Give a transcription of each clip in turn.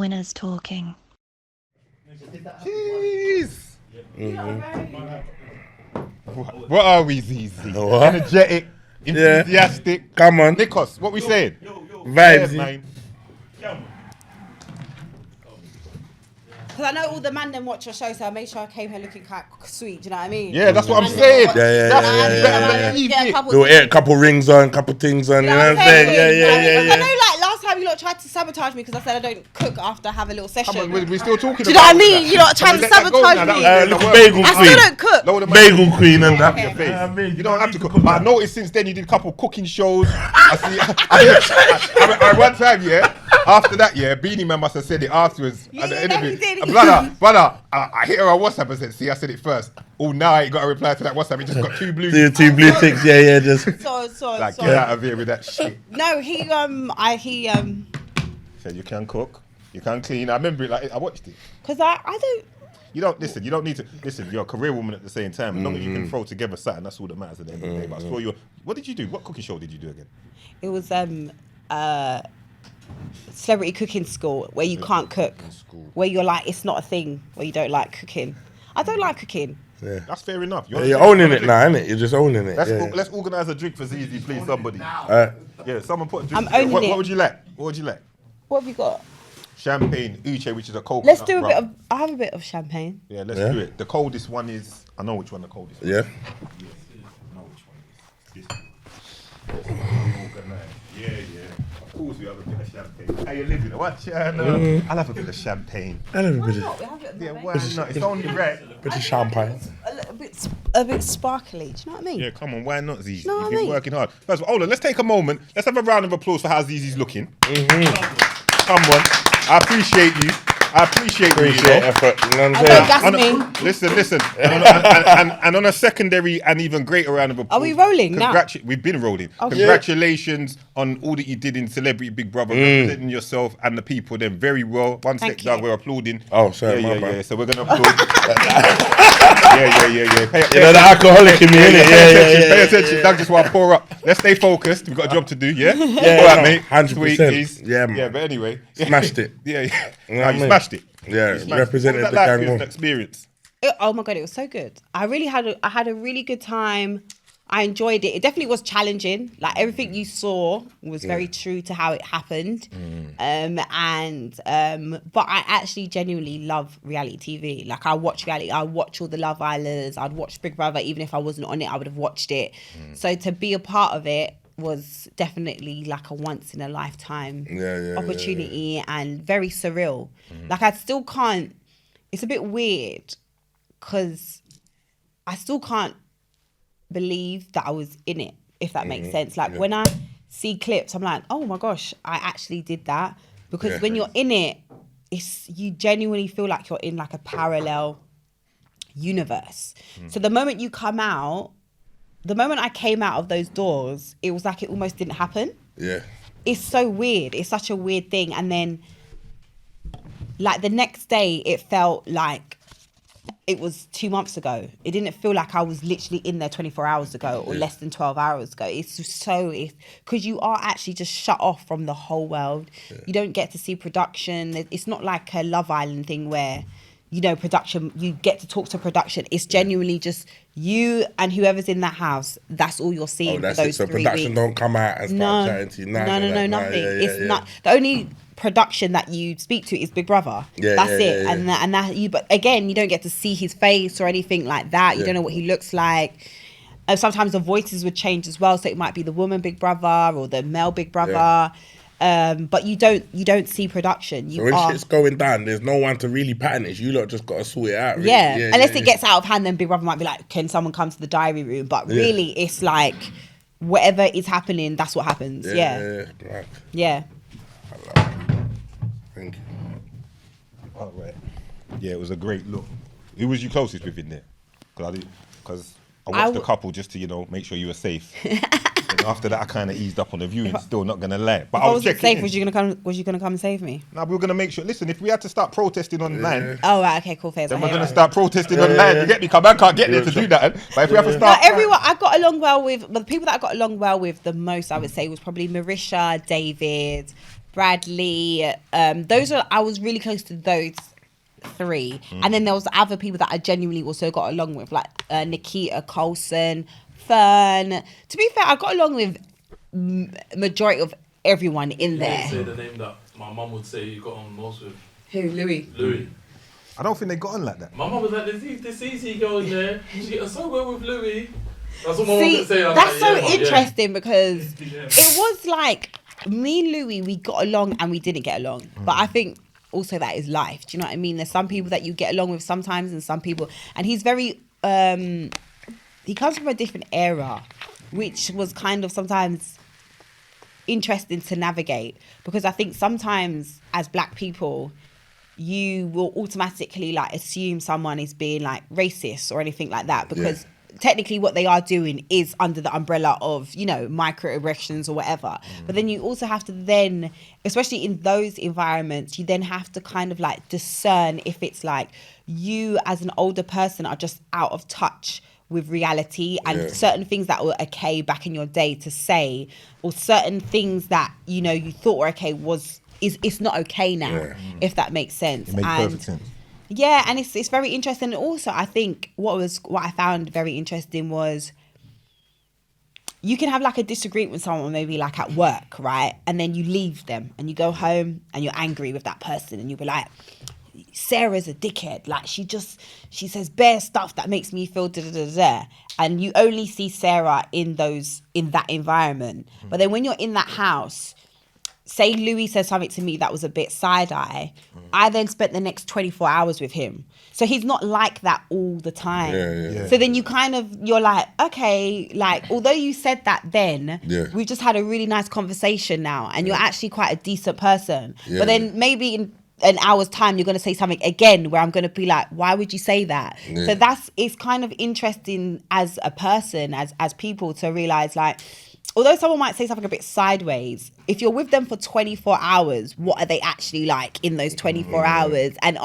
winners talking. Jeez. What are we, Zeze? What? Energetic, enthusiastic. Come on. Nikos, what we saying? Vibes. Man. Because I know all the man them watch your show, so I made sure I came here looking quite sweet. Do you know what I mean? Yeah, that's what I'm saying. Yeah. We'll get a couple rings on, couple things on. You know what I'm saying? Yeah. I know, like last time you lot tried to sabotage me because I said I don't cook after I have a little session. Come on, we're still talking. Do you know what I mean? You lot trying to sabotage me. Look, bagel I queen. still don't cook. Bagel queen and that. Okay. You don't have to cook. But I noticed since then you did a couple cooking shows. I one time, after that, Beanie Man must have said it afterwards at the interview. Brother, I hit her on WhatsApp and said, see, I said it first. Oh, now I ain't got a reply to that WhatsApp. He just got two blue ticks, just. Like, get out of here with that shit. No, he said you can cook, you can clean. I remember it, like, I watched it. Because I don't. You don't need to listen. You're a career woman at the same time. As long as you can throw together something, that's all that matters at the end of the day. But I saw what did you do? What cooking show did you do again? It was celebrity cooking school where you can't cook, where you're like it's not a thing, where you don't like cooking. I don't like cooking. Yeah, that's fair enough. You're owning it now, innit? You're just owning it. Let's organise a drink for Zeze, please, somebody. Someone put a drink. I'm owning it. What would you like? What would you like? What have you got? Champagne, Uche, which is a cold. Let's do a bit of. I have a bit of champagne. Yeah, let's do it. The coldest one is. I know which one the coldest. Yeah. I know which one it is. Yeah. Of course we have a bit of champagne. How you living? What channel? I'll have a bit of champagne. I love a bit of. Yeah, why not? It's only right. Bit of champagne. A bit sparkly. Do you know what I mean? Yeah, come on. Why not, Zeze? No, You've been working hard. First of all, hold on. Let's take a moment. Let's have a round of applause for how Zeze's looking. Come on. I appreciate you. Effort. You know what I'm saying? Listen. And on a secondary and even greater round of applause. Are we rolling now? We've been rolling. Okay. Congratulations on all that you did in Celebrity Big Brother, representing yourself and the people then very well. One sec, Doug, we're applauding. Oh, sorry, yeah. So we're going to applaud. Yeah. You know the alcoholic in me, innit? Pay attention. Doug just want to pour up. Let's stay focused. We've got a job to do, yeah? Yeah, all right, mate. 100%. Yeah, man. Yeah, but anyway. Smashed it. Yeah. You smashed it. Yeah, represented the gang. gang. Experience. Oh my God, it was so good. I had a really good time. I enjoyed it. It definitely was challenging. Like everything you saw was very true to how it happened. But I actually genuinely love reality TV. Like I watch reality. I watch all the Love Islands. I'd watch Big Brother even if I wasn't on it. I would have watched it. So to be a part of it was definitely like a once in a lifetime opportunity and very surreal. Like I still can't. It's a bit weird because I still can't believe that I was in it, if that makes sense. Like when I see clips, I'm like, oh my gosh, I actually did that. Because when you're in it, you genuinely feel like you're in like a parallel universe. So the moment you come out, the moment I came out of those doors, it was like it almost didn't happen. Yeah. It's so weird. It's such a weird thing. And then like the next day, it felt like it was 2 months ago. It didn't feel like I was literally in there 24 hours ago or less than 12 hours ago. It's just because you are actually just shut off from the whole world. You don't get to see production. It's not like a Love Island thing where, you know, production, you get to talk to production. It's genuinely just you and whoever's in that house. That's all you're seeing for those 3 weeks. So production don't come out and start chatting to you. No, nothing. It's not. The only production that you speak to is Big Brother. That's it. And that you. But again, you don't get to see his face or anything like that. You don't know what he looks like. Sometimes the voices would change as well. So it might be the woman Big Brother or the male Big Brother. But you don't see production. So when shit's going down, there's no one to really pattern it. You lot just got to sort it out. Really. Unless it gets out of hand, then Big Brother might be like, can someone come to the diary room? But really, it's like whatever is happening, that's what happens. Right. Yeah. Thank you. All right. Yeah, it was a great look. Who was you closest with in there? Because I watched a couple just to, you know, make sure you were safe. And after that, I kind of eased up on the viewing. Still not gonna lie, but I was checking. Safe, was you gonna come and save me? No, we were gonna make sure. Listen, if we had to start protesting online, oh right, okay, cool, fair. Then we're gonna start protesting online. You get me? Come, I can't get there to do that. But if we have to start, everyone I got along well with. But the people that I got along well with the most, I would say, was probably Marisha, David, Bradley. I was really close to those 3. And then there was other people that I genuinely also got along with, like Nikita Coulson, Fern. To be fair, I got along with majority of everyone in there. Say the name that my mum would say you got on most with. Who? Louis. I don't think they got on like that. My mum was like, this easy girl in there. She gets so well with Louis. That's what my mum would say. That's like, so interesting because it was like me and Louis, we got along and we didn't get along. But I think also that is life. Do you know what I mean? There's some people that you get along with sometimes and some people... And he's very... he comes from a different era, which was kind of sometimes interesting to navigate. Because I think sometimes as black people... you will automatically like assume someone is being like racist or anything like that because technically what they are doing is under the umbrella of, you know, microaggressions or whatever. But then you also have to then, especially in those environments, you then have to kind of like discern if it's like you as an older person are just out of touch with reality and certain things that were okay back in your day to say, or certain things that, you know, you thought were okay it's not okay now, if that makes sense. It makes perfect sense. Yeah, and it's very interesting. And also, I think what I found very interesting was you can have like a disagreement with someone, maybe like at work, right? And then you leave them and you go home and you're angry with that person and you'll be like, Sarah's a dickhead. Like she says bare stuff that makes me feel da-da-da-da. And you only see Sarah in that environment. But then when you're in that house, say Louis says something to me that was a bit side-eye, I then spent the next 24 hours with him. So he's not like that all the time. So then you're like, okay, like, although you said that then, we've just had a really nice conversation now and you're actually quite a decent person. But then maybe in an hour's time, you're going to say something again where I'm going to be like, why would you say that? So it's kind of interesting as a person, as people to realize like, although someone might say something a bit sideways, if you're with them for 24 hours, what are they actually like in those 24 hours? And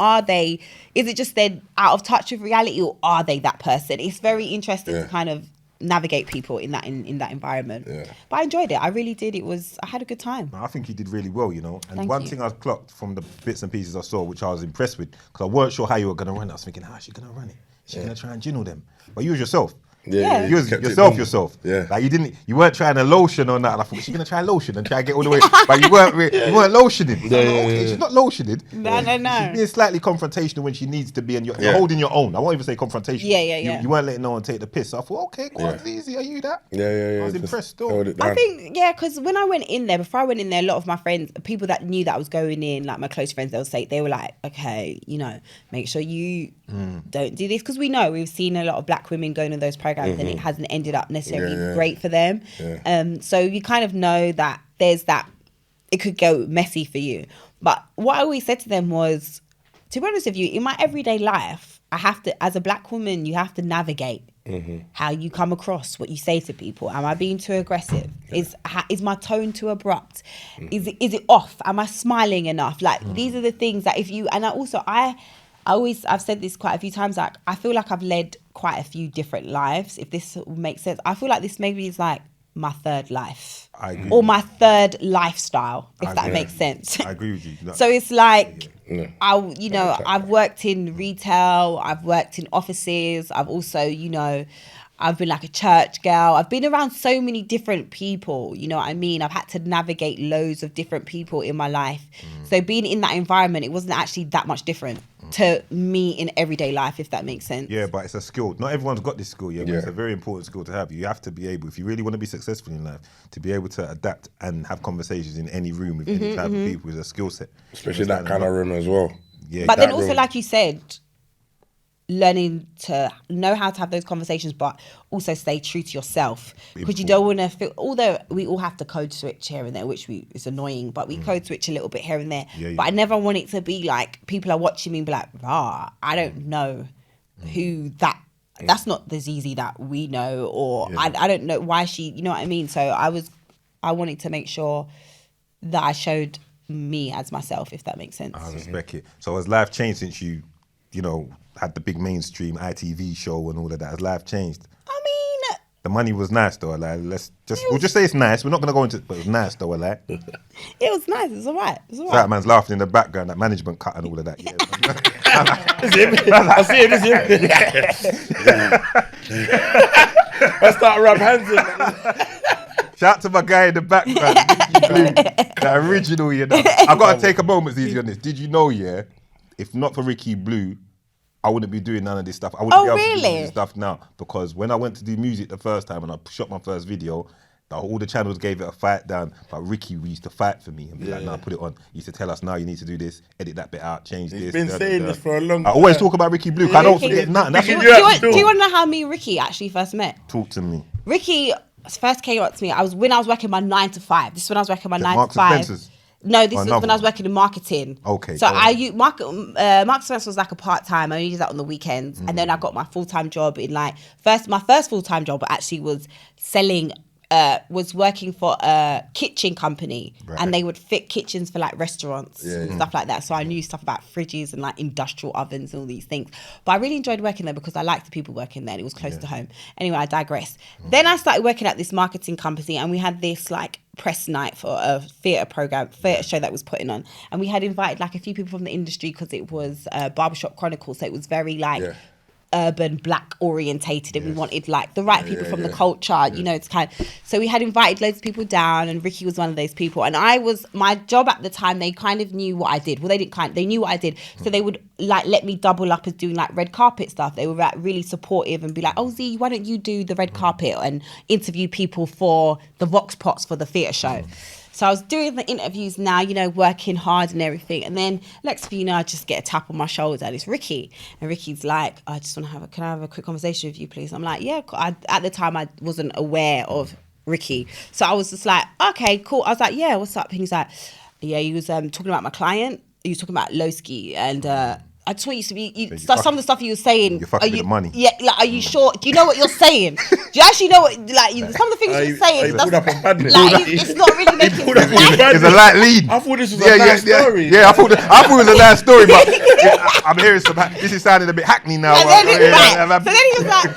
is it just they're out of touch with reality or are they that person? It's very interesting to kind of navigate people in that environment. But I enjoyed it. I really did. I had a good time. I think you did really well, you know. And Thank one you. thing I clocked from the bits and pieces I saw, which I was impressed with, because I weren't sure how you were going to run it. I was thinking, how is she going to run it? Is she going to try and jingle them? But you was yourself. Yeah. You was yourself. Yeah. Like you weren't trying to lotion or nothing. I thought, she's gonna try lotion and try to get all the way. But you weren't lotioning. She's not lotioning. No. She's being slightly confrontational when she needs to be, and you're holding your own. I won't even say confrontational. Yeah. You weren't letting no one take the piss. So I thought, okay, go on, Zeze, are you that? Yeah. I was impressed though. I think, because when I went in there, before I went in there, a lot of my friends, people that knew that I was going in, like my close friends, they were like, okay, you know, make sure you don't do this. Because we've seen a lot of black women going to those programs and it hasn't ended up necessarily great for them. So you kind of know that there's that, it could go messy for you. But what I always said to them was, to be honest with you, in my everyday life, I have to, as a black woman, you have to navigate how you come across, what you say to people. Am I being too aggressive? Is my tone too abrupt? Is it off? Am I smiling enough? Like these are the things that I've said this quite a few times, like I feel like I've led quite a few different lives, if this makes sense. I feel like this maybe is like my third life. I agree. Or my third lifestyle, if that makes sense. I agree with you. No. So it's like, I've worked in retail, I've worked in offices, I've also, I've been like a church girl. I've been around so many different people, you know what I mean? I've had to navigate loads of different people in my life. So being in that environment, it wasn't actually that much different to me in everyday life, if that makes sense. Yeah, but it's a skill. Not everyone's got this skill, but it's a very important skill to have. You have to be able, if you really want to be successful in life, to be able to adapt and have conversations in any room with any type of people is a skill set. Especially that kind of room as well. Yeah, but then also, like you said, learning to know how to have those conversations, but also stay true to yourself, because you don't want to feel, although we all have to code switch here and there, which is annoying, but we code switch a little bit here and there. But I never want it to be like people are watching me and be like, I don't know who that's not the Zeze that we know, or I don't know why she, you know what I mean? So I wanted to make sure that I showed me as myself, if that makes sense. I respect it. So has life changed since you had the big mainstream ITV show and all of that? Has life changed? I mean, The money was nice though. Like, we'll just say it's nice. We're not gonna go into it, but it was nice though. Like, it was nice. It was alright. That man's laughing in the background. That management cut and all of that. Yeah. I see it. I start rub hands in. Shout out to my guy in the background, the original. You know, I've got to take a moment, Zeze, on this. Did you know? Yeah, if not for Ricky Blue, I wouldn't be doing none of this stuff. I wouldn't be able to do this stuff now, because when I went to do music the first time and I shot my first video, all the channels gave it a fight down, but Ricky used to fight for me and be like, "Nah, put it on." He used to tell us, "Now you need to do this, edit that bit out, change this." He's been saying this for a long time. I always talk about Ricky Blue. I don't forget nothing. Do you want to know how me and Ricky actually first met? Talk to me. Ricky first came up to me. When I was working my 9 to 5. This is when I was working my 9 to 5. Spencer's? No, this is when I was working in marketing. Okay. So Mark Specz was like a part-time. I only did that on the weekends. And then I got my full-time job in my first full-time job actually was was working for a kitchen company, and they would fit kitchens for like restaurants and stuff like that. So I knew stuff about fridges and like industrial ovens and all these things. But I really enjoyed working there because I liked the people working there and it was close to home. Anyway, I digress. Then I started working at this marketing company, and we had this like press night for a theatre show that was putting on, and we had invited like a few people from the industry because it was Barbershop Chronicles, so it was very like urban black orientated, and we wanted like the right people from the culture, you know, it's so we had invited loads of people down, and Ricky was one of those people. And my job at the time, they kind of knew what I did. Well, they knew what I did, so they would like let me double up as doing like red carpet stuff. They were like really supportive and be like, "Oh Z, why don't you do the red carpet and interview people for the Vox Pops for the theatre show?" So I was doing the interviews now, you know, working hard and everything. And then next thing you know, I just get a tap on my shoulder, and it's Ricky. And Ricky's like, "I just want to can I have a quick conversation with you, please?" I'm like, "Yeah." At the time, I wasn't aware of Ricky. So I was just like, "Okay, cool." I was like, "Yeah, what's up?" And he's like, "Yeah," he was talking about my client. He was talking about Lowski, and I just want you to be some of the stuff you were saying. You're fucking with the money. Yeah, like, are you sure? Do you know what you're saying? Do you actually know what? Like, some of the things you're saying. It's not really making sense. It's a light lead. I thought this was a nice story. Yeah, I thought it was a nice story, but I'm hearing some. This is sounding a bit hackney now. So then he was like,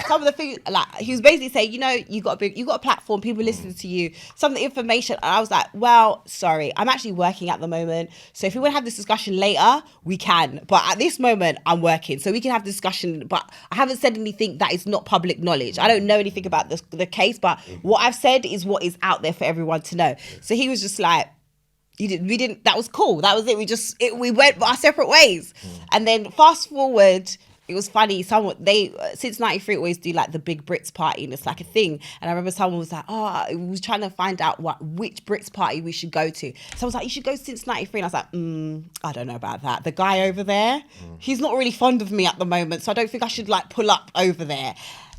some of the things, like he was basically saying, you know, you got a platform, people listening to you, some of the information. And I was like, well, sorry, I'm actually working at the moment, so if we want to have this discussion later, we can. But at this moment, I'm working, so we can have discussion. But I haven't said anything that is not public knowledge. I don't know anything about the case, but what I've said is what is out there for everyone to know. So he was just like, we didn't. That was cool. That was it. We went our separate ways. And then fast forward. It was funny. Since '93 always do like the big Brits party, and it's like a thing. And I remember someone was like, we was trying to find out which Brits party we should go to. So I was like, you should go since '93. And I was like, I don't know about that. The guy over there, he's not really fond of me at the moment, so I don't think I should like pull up over there.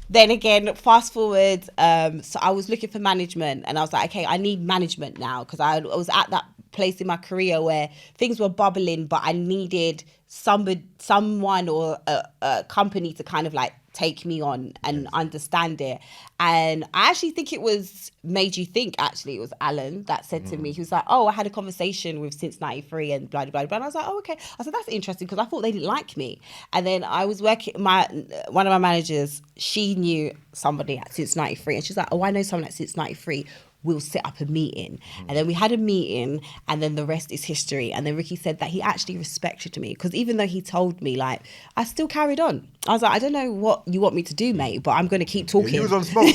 Then again, fast forward, so I was looking for management, and I was like, okay, I need management now, because I was at that place in my career where things were bubbling, but I needed someone or a company to kind of like take me on and understand it. And I actually think it was Made You Think, actually. It was Alan that said to me, he was like, "Oh, I had a conversation with Since '93 and blah, blah, blah." And I was like, "Oh, okay." I said, "That's interesting," because I thought they didn't like me. And then I was working, one of my managers, she knew somebody at Since '93, and she's like, "Oh, I know someone at Since '93. We'll set up a meeting." And then we had a meeting, and then the rest is history. And then Ricky said that he actually respected me, because even though he told me, like, I still carried on. I was like, I don't know what you want me to do, mate, but I'm going to keep talking. You was on smoke.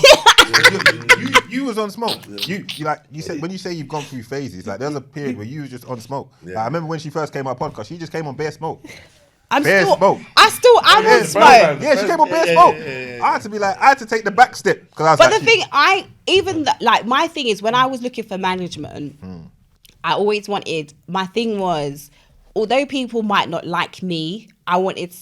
you was on smoke. You said, when you say you've gone through phases, like there was a period where you was just on smoke. Like, I remember when she first came on our podcast, she just came on bare smoke. I'm on smoke. Yeah, she came on bare smoke. I had to take the back step. My thing is, when I was looking for management, I always wanted, my thing was, although people might not like me, I wanted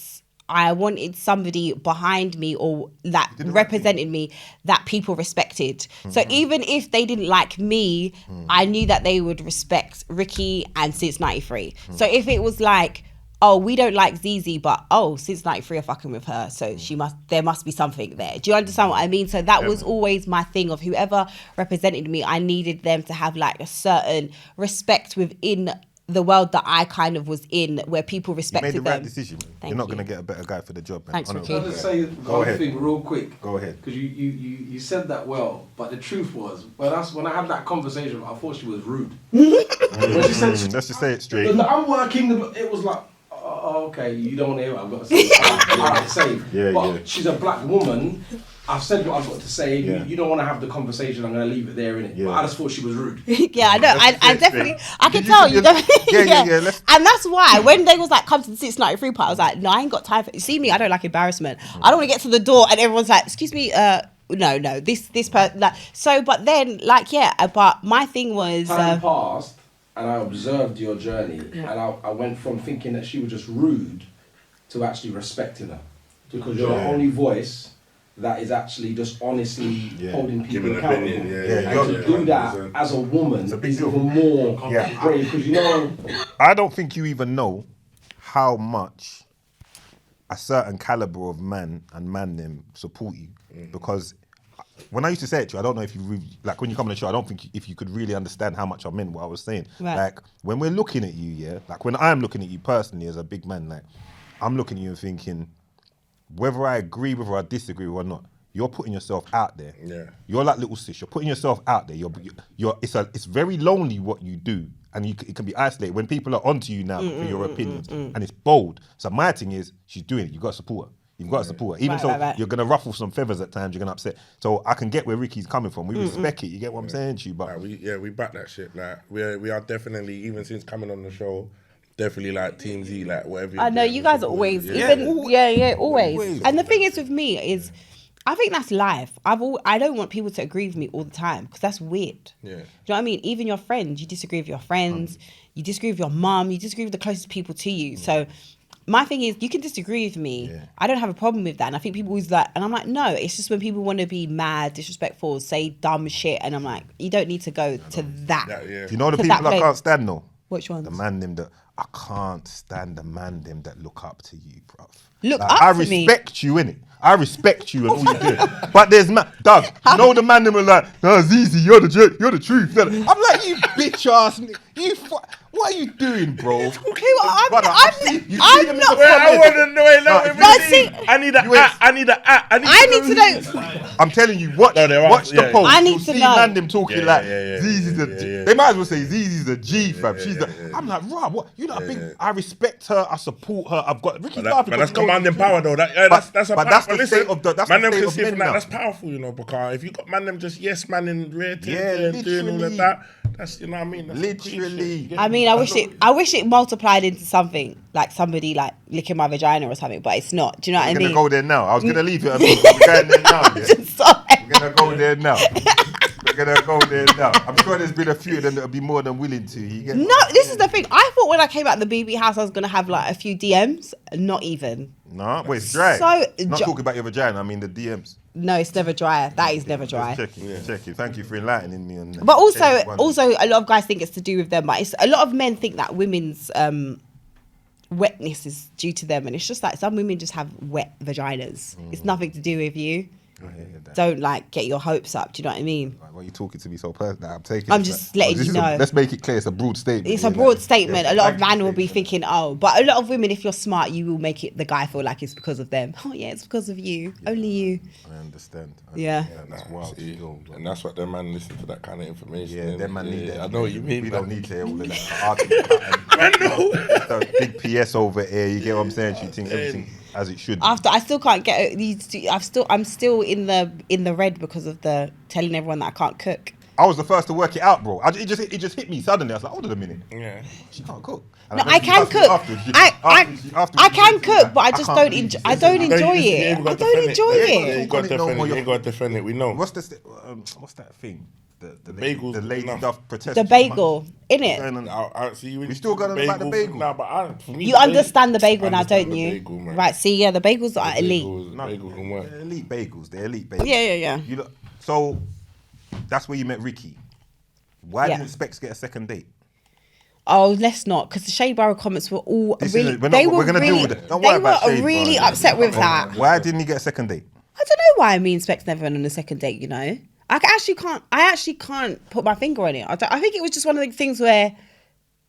somebody behind me or that represented me that people respected. So even if they didn't like me, I knew that they would respect Ricky and Since '93. So if it was like, oh, we don't like Zeze, but Since '93 are fucking with her, so there must be something there. Do you understand what I mean? So that was always my thing, of whoever represented me, I needed them to have like a certain respect within the world that I kind of was in, where people You respected made the them. right decision. Man. You're not going to get a better guy for the job. Man. Thanks, Honestly. Ricky. I'll just say one thing real quick. Go ahead. Because you said that well, but the truth was, when I had that conversation, I thought she was rude. When she said, Let's just say it straight. I'm working, it was like, oh, okay, you don't hear what I've got to say. Alright, save. But she's a black woman. I've said what I've got to say. Yeah. You don't want to have the conversation. I'm going to leave it there, innit? Yeah. But I just thought she was rude. Yeah, I know. I definitely, I can Did tell you- you. Definitely, Yeah. And that's why when they was like, come to the 693 part, I was like, no, I ain't got time for it. You see me, I don't like embarrassment. I don't want to get to the door and everyone's like, excuse me, no, this person, like, so, but then, like, yeah, but my thing was... Time passed, and I observed your journey, and I went from thinking that she was just rude to actually respecting her. Because you're the only voice that is actually just honestly holding people Giving accountable. opinion, And to do that 100%. as a woman It's a big is deal. even more brave, because you know... I don't think you even know how much a certain caliber of man and man them support you. Because when I used to say it to you, I don't know if you really, like when you come on the show, I don't think if you could really understand how much I meant what I was saying. Right. Like when we're looking at you, yeah, like when I'm looking at you personally as a big man, like I'm looking at you and thinking, whether I agree with or I disagree or not, you're putting yourself out there. Yeah. You're like little sis. You're putting yourself out there. It's very lonely what you do, and it can be isolated when people are onto you now for your opinions, and it's bold. So my thing is, she's doing it. You got to support her. You've got to support her. Even Right. you're gonna ruffle some feathers at times. You're gonna upset. So I can get where Ricky's coming from. We respect it. You get what I'm saying to you, but We back that shit. Like we are definitely, even since coming on the show, definitely like Team Z, like whatever. I know you guys are always always. And the thing is with me is, I think that's life. I don't want people to agree with me all the time because that's weird. Yeah. Do you know what I mean? Even your friends, you disagree with your friends, you disagree with your mum, you disagree with the closest people to you. So my thing is, you can disagree with me. Yeah. I don't have a problem with that. And I think people always like, and I'm like, no, it's just when people want to be mad, disrespectful, say dumb shit. And I'm like, you don't need to go to that. Yeah. do you know the To people that I place. can't stand though? Which ones? The man them that I can't stand the man them that look up to you, bruv. Look Like, up I to me? respect you, innit? I respect you and all you do. But there's Doug, you know the man them are like, no, Zeze, you're the truth. I'm like, you bitch ass nigga. What are you doing, bro? I'm Brother, not. I want to know it now. I need I need to know. I'm telling you, watch the post. I need You'll to see know. man them talking like yeah, Zeze's the G. They might as well say Zeze's the G, fam. She's the. I'm like, Rob, what? You know, I respect her. I support her. I've got Ricky Garvey. But that's commanding power though. That's a but power. that's the Listen, state of the. That's man the them state can of see men from that. now. That's powerful, you know, because if you got man them just yes man in rare things and doing all literally. of that, that's, you know what I mean. That's Literally. shit. I mean, I wish it multiplied into something like somebody like licking my vagina or something, but it's not. Do you know what I We're mean? gonna go there now. I was gonna leave it. We're going there now. Yeah? Sorry. We're gonna go there now. We're gonna go there now. I'm sure there's been a few of them that'll be more than willing to. You get No, this is the thing. I thought when I came out the BB house, I was gonna have like a few DMs. Not even. No, but it's dry. So Not talking about your vagina. I mean the DMs. No, it's never dry. That is never dry. Checking. Thank you for enlightening me on that. But also, a lot of guys think it's to do with them. But a lot of men think that women's wetness is due to them, and it's just like some women just have wet vaginas. It's nothing to do with you. Don't like get your hopes up. Do you know what I mean? Why are you talking to me so personal? I'm just letting you know. Let's make it clear. It's a broad statement. It's a broad statement. A lot of men will be thinking, oh, but a lot of women, if you're smart, you will make it the guy feel like it's because of them. Oh yeah, it's because of you. Only you. I understand. Yeah. That's wild. And that's what them man listen to, that kind of information. Yeah, them man need that. I know what you mean. We don't need to hear all of that. I know. Big PS over here. You get what I'm saying? She thinks everything as it should. After I still can't get these. I'm still in the red because of the telling everyone that I can't cook. I was the first to work it out, bro. It just hit me suddenly. I was like, hold on a minute. Yeah. She can't cook. No, I can cook. I can cook, but I just don't enjoy. I don't enjoy it. I don't enjoy it. You got to defend it. You got to defend it. We know. What's that thing? The bagels. The lady Duff protest. The bagel, innit? We still going on about the bagel. Nah, but for me, You understand the bagel now, don't you? Bagel, Right. See, yeah, the bagels are elite. Bagels can work. They're elite bagels. They're elite bagels. Yeah. You look, so that's where you met Ricky. Why didn't Specz get a second date? Oh, let's not, because the Shea Barrow comments were all really. We're gonna deal with it. Don't worry about Shea really Barrow. upset with that. Why didn't he get a second date? I don't know why me and Specz never went on a second date. You know, I actually can't put my finger on it. I think it was just one of the things where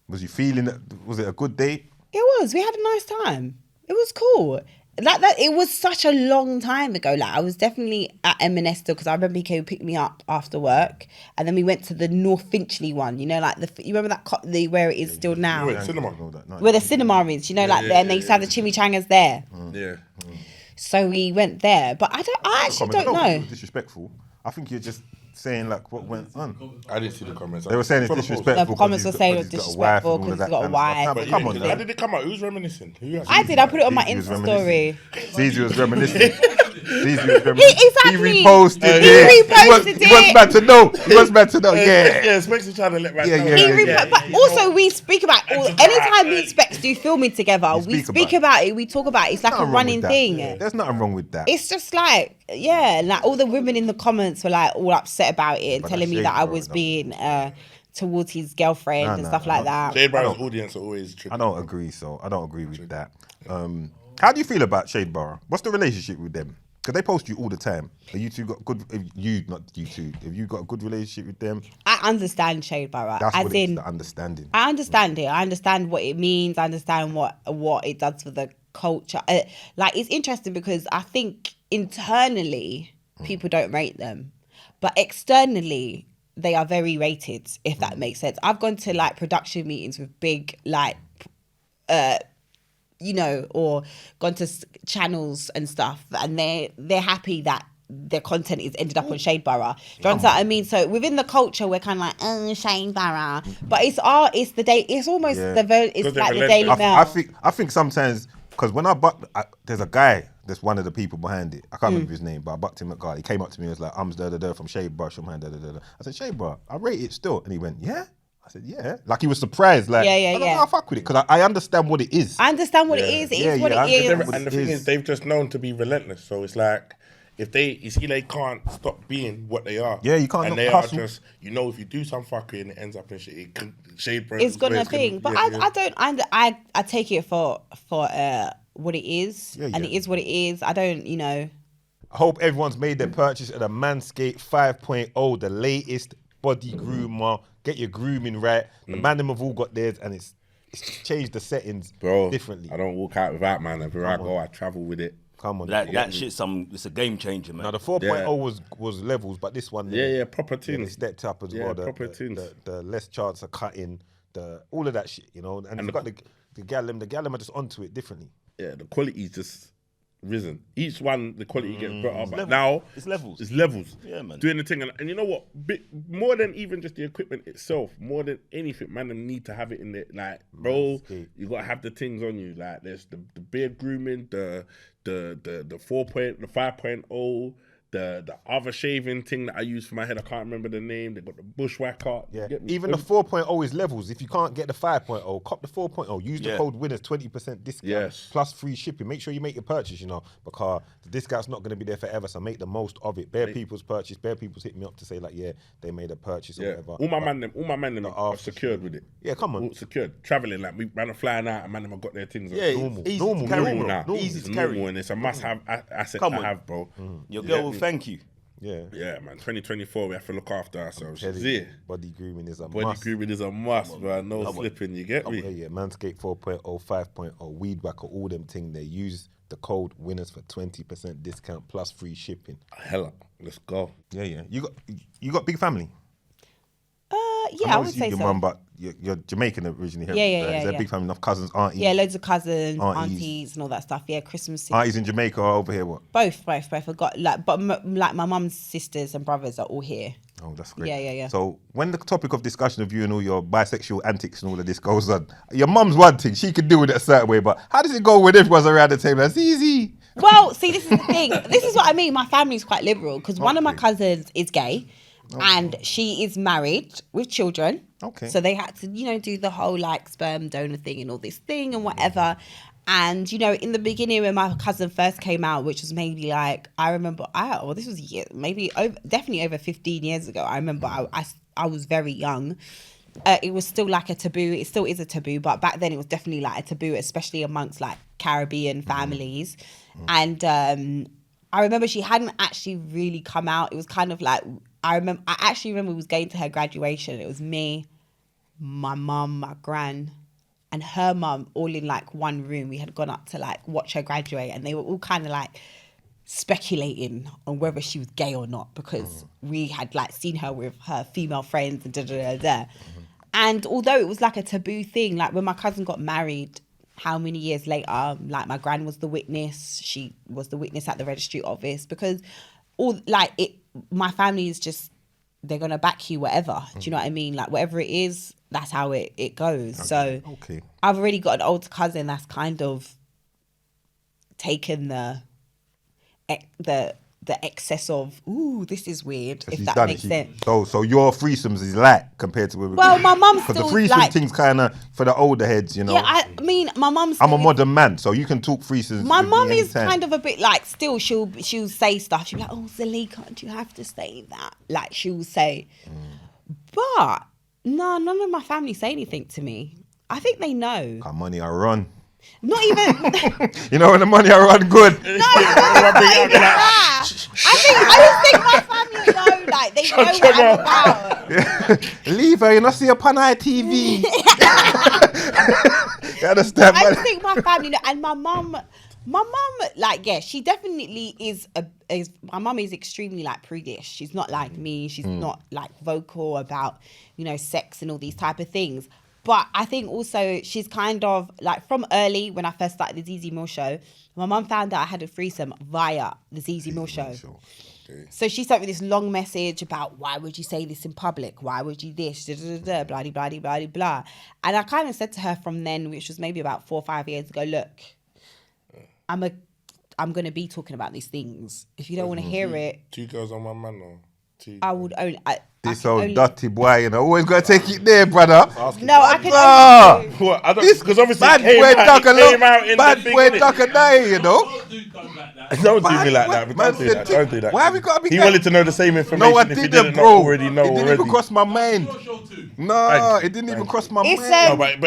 Was you feeling it? Was it a good date? It was. We had a nice time. It was cool. That it was such a long time ago. Like I was definitely at M&S still because I remember he came pick me up after work, and then we went to the North Finchley one. You know, like you remember that where it is still now, Wait, cinema. where the cinema is. You know, like there, and they used to have the chimichangas there. Yeah. So we went there, but I actually don't know. Disrespectful. I think you're just saying like what went on. I didn't see the comments. They were saying it's disrespectful. The comments were saying it was because he's got a wife disrespectful and all of because he's that got a kind of stuff. wife. But come on, How now. did it come out? Who's reminiscing? I did. I put it on my Zeze was Insta story. Zeze was reminiscing. Zeze was reminiscing. Exactly. He reposted He it. reposted He was meant to know. He was meant to know. Yeah. Yeah, Specz is trying to let right Yeah, know. yeah. But also we speak about anytime me and Specz do filming together, we speak speak about about it. We talk about it. It's like a Nothing wrong running with that. thing. Yeah. There's nothing wrong with that. It's just like, yeah, like all the women in the comments were like all upset about it and But telling that's me that I shade, was bro, being towards his girlfriend and stuff like that. Shade Barrow's audience are always tricky. I don't agree. So I don't agree with that. How do you feel about Shade Barrow? What's the relationship with them? Because they post you all the time. Have you two got good? Not you two. Have you got a good relationship with them? I understand Shade Barrow. That's As what in, it's the understanding. I understand it. I understand what it means. I understand what it does for the culture. Like it's interesting because I think internally people don't rate them, but externally they are very rated. If that makes sense. I've gone to like production meetings with big like, you know, or gone to channels and stuff, and they're happy that their content is ended up on Shade Barrow. Do you understand what I mean? So within the culture, we're kind of like, oh, Shade Barrow, but it's the day. It's almost Yeah. it's like the Daily Mail. I think sometimes because when there's a guy that's one of the people behind it. I can't remember his name, but I bucked him at guard. He came up to me and was like, I'm from Shade Barrow, from I said, Shade Barrow, I rate it still, and he went, yeah. I said, yeah. Like he was surprised. Like, I fuck with it because I understand what it is. I understand what it is. It is what it is. And the thing is, they've just known to be relentless. So it's like, if they can't stop being what they are. Yeah, you can't. And they hustle. are just, if you do some fucking, it ends up in shit. Shade Barrow. It's gonna thing, but I take it for what it is, and it is what it is. I don't, I hope everyone's made their purchase at a Manscaped 5.0, the latest body groomer. Get your grooming right. The man them have all got theirs, and it's changed the settings differently. I don't walk out without, man. Everywhere I go, I travel with it. Come on, that shit's it's a game changer, man. Now the 4.0 was levels, but this one, proper tunes. They stepped up as well. Proper tunes. The less chance of cutting, all of that shit, and you've got the gallum are just onto it differently. Yeah, the quality's just risen. Each one, the quality gets better. But now it's levels. It's levels. Yeah, man. Doing the thing, and you know what? More than even just the equipment itself, more than anything, man, them need to have it in there. Like, bro, you gotta have the things on you. Like, there's the beard grooming, the 5.0. The other shaving thing that I use for my head, I can't remember the name. They got the bushwhacker. Yeah. Even the 4.0 is levels. If you can't get the 5.0, cop the 4.0. Use the code winners, 20% discount plus free shipping. Make sure you make your purchase, because the discount's not going to be there forever. So make the most of it. Bare people's purchase. Bare people's hit me up to say like, they made a purchase or whatever. All my man them are secured with it. Yeah, come on. All secured. Traveling, like we ran a flying out, and man them have got their things. Yeah, normal now. Easy to carry, and it's a must-have asset to have, bro. Your girl will thank you. Yeah, man. 2024, we have to look after ourselves. Body grooming is a must. Body grooming is a must, bro. No slipping, you get me? Yeah. Manscaped 4.0, 5.0, Weed Whacker, all them things. They use the code winners for 20% discount plus free shipping. Hella, let's go. Yeah. You got big family? I would say your so. mum, but you're Jamaican originally. Yeah. Is there a big family, enough cousins, aunties? Yeah, loads of cousins, aunties, and all that stuff. Yeah, Christmas. Aunties in Jamaica or over here, what? Both. I've got but my mum's sisters and brothers are all here. Oh, that's great. Yeah. So when the topic of discussion of you and all your bisexual antics and all of this goes on, your mum's one thing, she can deal with it a certain way, but how does it go when everyone's around the table? That's easy. Well, see, this is the thing. This is what I mean. My family's quite liberal because one of my cousins is gay. Okay. And she is married with children. Okay. So they had to, do the whole like sperm donor thing and all this thing and whatever. And, in the beginning when my cousin first came out, which was maybe like, I remember, this was definitely over 15 years ago. I remember I was very young. It was still like a taboo. It still is a taboo. But back then it was definitely like a taboo, especially amongst like Caribbean families. And I remember she hadn't actually really come out. It was kind of like, I actually remember we was going to her graduation. It was me, my mum, my gran, and her mum all in like one room. We had gone up to like watch her graduate, and they were all kind of like speculating on whether she was gay or not, because we had like seen her with her female friends and da. And although it was like a taboo thing, like when my cousin got married, how many years later, like my gran was the witness. She was the witness at the registry office, because all like it, my family is just, they're gonna back you whatever. Do you know what I mean? Like whatever it is, that's how it goes. So I've already got an older cousin that's kind of taken the excess of, ooh, this is weird, if that makes sense. So your threesomes is light compared to... Well, my mum's still... Because the threesome like, thing's kind of for the older heads, you know. Yeah, I mean, my mum's... I'm a modern man, so you can talk threesomes. My mum is kind of a bit like, still, she'll say stuff. She'll be like, oh, Zalika, do you have to say that? Like, she'll say... But, no, none of my family say anything to me. I think they know. Got money I run. Not even... You know when the money I run good. No, not even that. I just think my family know, like, they know what I'm about. Yeah. Leave her, you know, see her on ITV. You understand? I just think my family know. And my mum, like, yeah, she definitely is my mum is extremely, like, prudish. She's not like me. She's not, like, vocal about, you know, sex and all these type of things. But I think also she's kind of, like, from early, when I first started the Zeze Millz show, my mum found out I had a threesome via the Zeze Millz show. Okay. So she sent me this long message about, why would you say this in public? Why would you this? Blah, blah, blah, blah, blah. And I kind of said to her from then, which was maybe about 4 or 5 years ago, look, I'm going to be talking about these things. If you don't want to hear it... 2 girls on my man, or 2? I would only... This old dirty boy, you know, always got to take it there, brother. No, I can only... What? I don't... Because obviously bad it came out in bad the boy thing, duck a day, you know. Don't do me like that. Don't do that. Don't do that. Why have we got to be... He wanted to know the same information. No, I if he didn't, didn't bro. already know it didn't even cross my mind. No, it didn't even cross my mind. No, but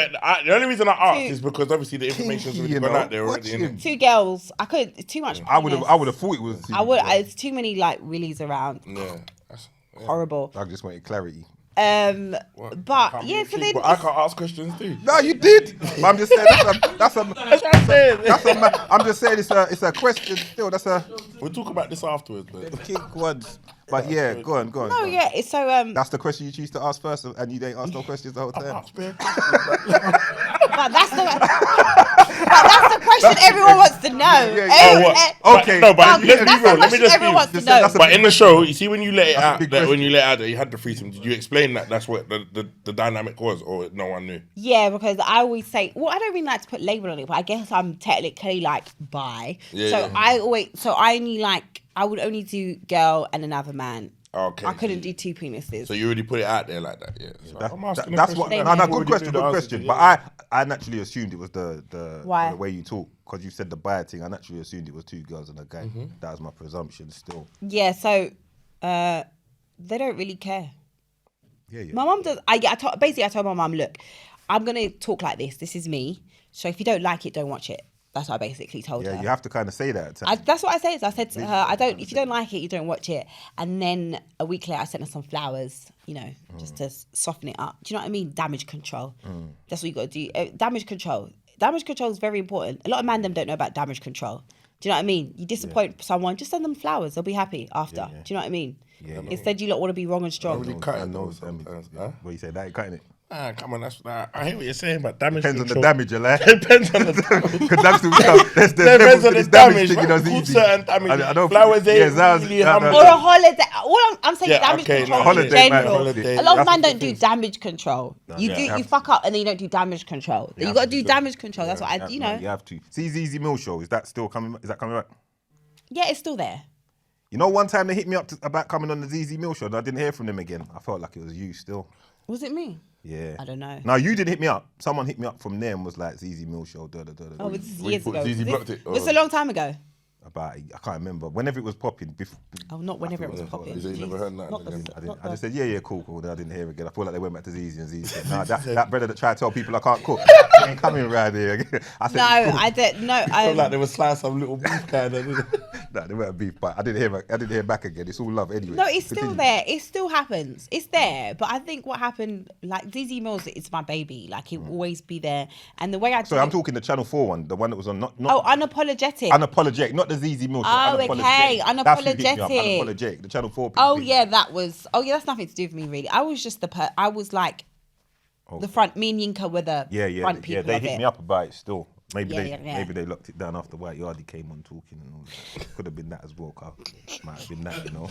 the only reason I asked is because obviously the information's already gone out there already. Innit? 2 girls. I could... Too much... I would have thought it was... It's too many, like, willies around. Yeah. Horrible. I just wanted clarity. But yeah, so then... But I can't ask questions too. No, you did. But I'm just saying I'm just saying it's a question still. We'll talk about this afterwards. But Kink ones. But yeah, go on. No, yeah, it's so... That's the question you choose to ask first, and you didn't ask no questions the whole time. But that's the question everyone wants to know. Okay. No, but let's be real. Let me just everyone wants to know. But in the show, you see when you let it out, that you had the threesome, did you explain that that's what the dynamic was, or no one knew? Yeah, because I always say, well, I don't really like to put label on it, but I guess I'm technically like bi. Yeah, I would only do girl and another man. Okay. I couldn't do 2 penises. So you already put it out there like that, yeah. So that's what. No, good question. But I naturally assumed it was the way you talk, because you said the bi thing. I naturally assumed it was 2 girls and a guy. Mm-hmm. That was my presumption still. Yeah. So they don't really care. Yeah. My mum does. I told my mum, look, I'm gonna talk like this. This is me. So if you don't like it, don't watch it. That's what I basically told her. Yeah, you have to kind of say that. That's what I said. I said to her, if you don't like it, you don't watch it. And then a week later, I sent her some flowers, you know, just to soften it up. Do you know what I mean? Damage control. That's what you got to do. Damage control. Damage control is very important. A lot of man them don't know about damage control. Do you know what I mean? You disappoint someone, just send them flowers. They'll be happy after. Do you know what I mean? Yeah. Instead, you lot want to be wrong and strong. Really cutting those sometimes. What you say? That you're cutting it? Come on, I hear what you're saying, but damage depends control. on the damage, you like. Depends on the damage. Because there's depends on the damage. Thing, you know, it's easy. Certain damage. I don't flowers ain't really Or a holiday. I'm saying damage control holiday, in general. Holiday. A lot of men don't do damage control. You fuck up and then you don't do damage control. You got to do damage control. That's what you have to. See, Zeze Millz show, is that still coming? Is that coming back? Yeah, it's still there. You know, one time they hit me up about coming on the Zeze Millz show, and I didn't hear from them again. I felt like it was you still. Was it me? Yeah. I don't know. No, you didn't hit me up. Someone hit me up from there and was like, Zeze Millz show, Oh, it was years ago. Zeze blocked it? It's a long time ago. I can't remember. Whenever it was popping. Not whenever it was popping. You never heard that? I just said, yeah, cool. Then I didn't hear it again. I feel like they went back to Zeze and Zeze said, nah, that brother that tried to tell people I can't cook, ain't coming around here. I said, I didn't. No, I felt like they were slicing some little beef kind of. Nah, they weren't beef, but I didn't hear back again. It's all love anyway. No, it's still Continue. there. It still happens. It's there. But I think what happened, like Zeze Millz, it's my baby. Like it will always be there. And the way I Sorry, I'm talking the Channel 4 one, the one that was on not unapologetic. Unapologetic, not the Zeze Millz. Oh, okay, That's who picked me up, Unapologetic. Unapologetic, the Channel 4 people. Oh yeah, that's nothing to do with me really. I was just I was like the front. Me and Yinka were the front people. They of hit it. me up about it still. Maybe Yeah. maybe they locked it down after White Yardie came on talking and all that. Could have been that as well, Carl. Might have been that, you know.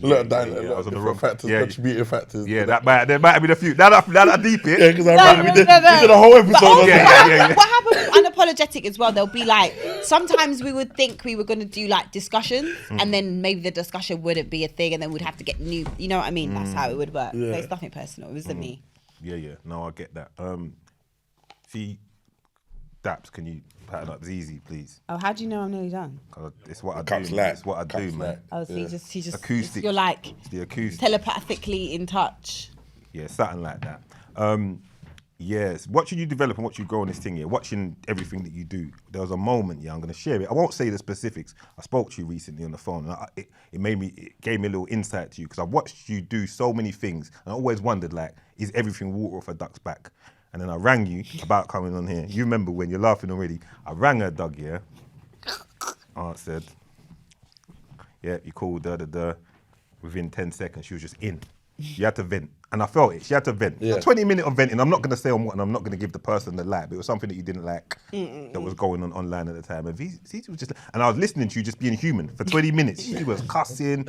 I was on the wrong factors, contributing factors. Yeah, there might have been a few. Now I deep it. Yeah, because we did a whole episode But on also, that. what happened with Unapologetic as well, they'll be like, sometimes we would think we were going to do like discussions and then maybe the discussion wouldn't be a thing and then we'd have to get new, you know what I mean? That's how it would work. Yeah. So it's nothing personal. It wasn't me. Yeah. No, I get that. See, Daps, can you pattern up Zeze, please? Oh, how do you know I'm nearly done? 'Cause it's what I Cups do. light. It's what I do, Cups man. light. Oh, so you just Acoustic. you're like It's the acoustic. telepathically in touch. Yeah, something like that. Yes, watching you develop and watching you grow on this thing here, watching everything that you do, there was a moment, I'm going to share it. I won't say the specifics. I spoke to you recently on the phone, and it gave me a little insight to you, because I watched you do so many things, and I always wondered, like, is everything water off a duck's back? And then I rang you about coming on here. You remember when you're laughing already. I rang her, Doug, yeah? Answered. Yeah, you called her, within 10 seconds, she was just in. You had to vent. And I felt it. She had to vent. Yeah. A 20-minute of venting. I'm not going to say on what, and I'm not going to give the person the like, but it was something that you didn't like that was going on online at the time. And Zeze was just, and I was listening to you just being human for 20 minutes. She was cussing.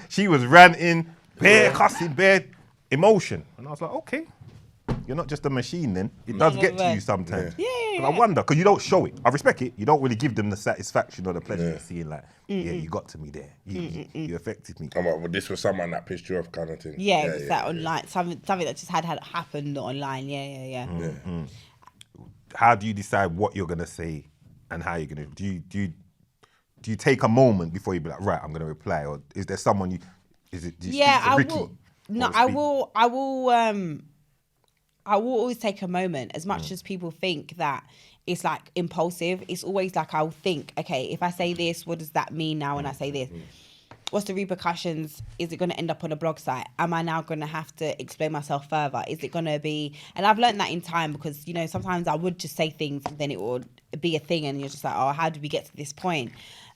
She was ranting. Bare cussing, bare emotion. And I was like, okay. You're not just a machine then. It does get to you sometimes. Yeah. And I wonder, because you don't show it. I respect it. You don't really give them the satisfaction or the pleasure of seeing like, yeah, you got to me there. You affected me. I'm like, well, this was someone that pissed you off kind of thing. Yeah, it was that online, something that just had happened online. Yeah. How do you decide what you're gonna say and how you're gonna do you take a moment before you be like, right, I'm gonna reply, or is there someone do you speak to Ricky? I will always take a moment. As much as people think that it's like impulsive, it's always like I'll think, okay, if I say this, what does that mean now when I say this? What's the repercussions? Is it going to end up on a blog site? Am I now going to have to explain myself further? Is it going to be... And I've learned that in time, because, you know, sometimes I would just say things and then it would be a thing and you're just like, oh, how did we get to this point?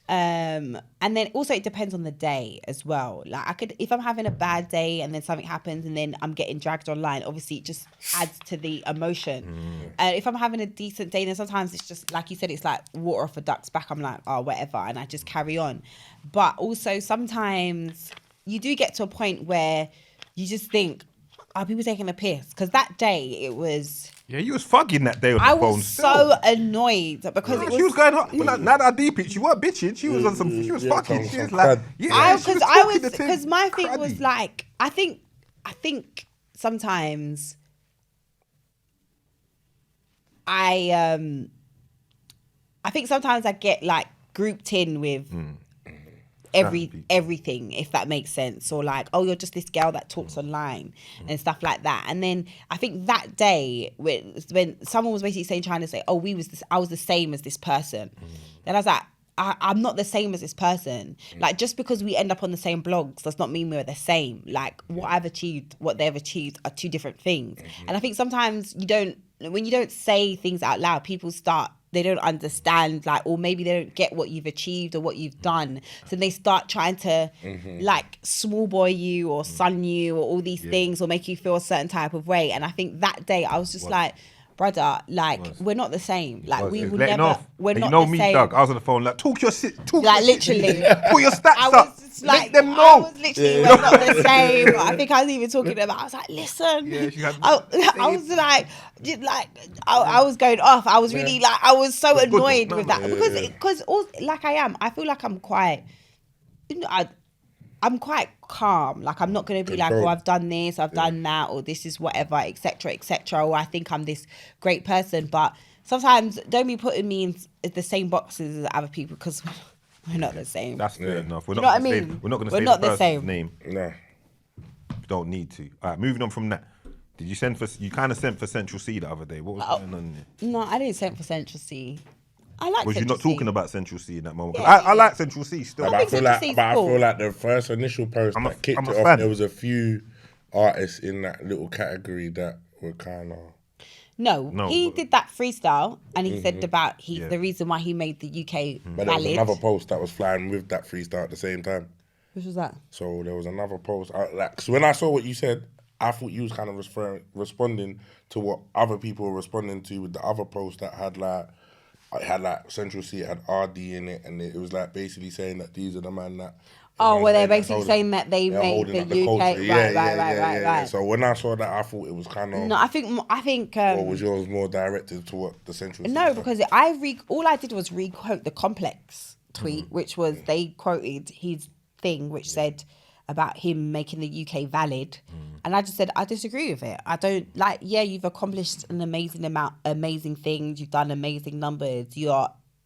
And then also it depends on the day as well. Like if I'm having a bad day and then something happens and then I'm getting dragged online, obviously it just adds to the emotion. If I'm having a decent day, then sometimes it's just, like you said, it's like water off a duck's back. I'm like, oh, whatever. And I just carry on. But also sometimes you do get to a point where you just think, are people taking a piss? Because that day it was... Yeah, you was fucking that day on the I phone. was so annoyed because it was... She was going on. Now that I deep it, she weren't bitching. She was on some. She was fucking. She was like, because my thing was like, I think sometimes I think sometimes I get like grouped in with everything, if that makes sense, or like, oh, you're just this girl that talks online and stuff like that. And then I think that day when someone was basically trying to say, oh, I was the same as this person, then I was like, I'm not the same as this person. Like, just because we end up on the same blogs does not mean we're the same. Like, what I've achieved, what they've achieved are two different things. And I think sometimes when you don't say things out loud, people they don't understand, like, or maybe they don't get what you've achieved or what you've done. So they start trying to like small boy you or sun you or all these things, or make you feel a certain type of way. And I think that day I was just like, brother, like, we're not the same. Like, we will never, we're not the same. You know me, Doug, I was on the phone like, talk your shit. Like, literally. Put your stats I up. was just like, Make them know. I was literally, we're not the same. I think I was even talking about, I was like, listen. I was like, I was going off. I was really like, I was so annoyed with that. Because like I feel like I'm quite, I'm quite calm. Like, I'm not going to be like, oh, I've done this, I've done that, or this is whatever, etc., or I think I'm this great person. But sometimes don't be putting me in the same boxes as other people, because we're not the same. That's fair enough. We're you not know what I mean? We're not going to say not the person's same. name. No. You don't need to. All right, moving on from that. Did you you kind of sent for Central C the other day? What was going on there? No, I didn't send for Central C. I like Was you Central not C. talking about Central C in that moment? 'Cause Yeah, I like Central C still. But I think feel Central like, C is but I cool. feel like the first initial post I'm a- that kicked I'm a it off, fan. there was a few artists in that little category that were kind of. No, No, he but- did that freestyle, and he said about he's Yeah. the reason why he made the UK But there was valid. another post that was flying with that freestyle at the same time. Which was that? So there was another post. So when I saw what you said, I thought you was kind of responding to what other people were responding to with the other post that had like, it had like Central C, it had RD in it, and it was like basically saying that these are the man that. Oh, well, they're that basically hold- saying that they they're made holding the up the UK. culture. Yeah, Right. So when I saw that, I thought it was kind of. No, I think. Or was yours more directed to what the Central C No, said? because all I did was re-quote the Complex tweet, which was they quoted his thing, which said about him making the UK valid, and I just said I disagree with it. I don't like. Yeah, you've accomplished an amazing things. You've done amazing numbers.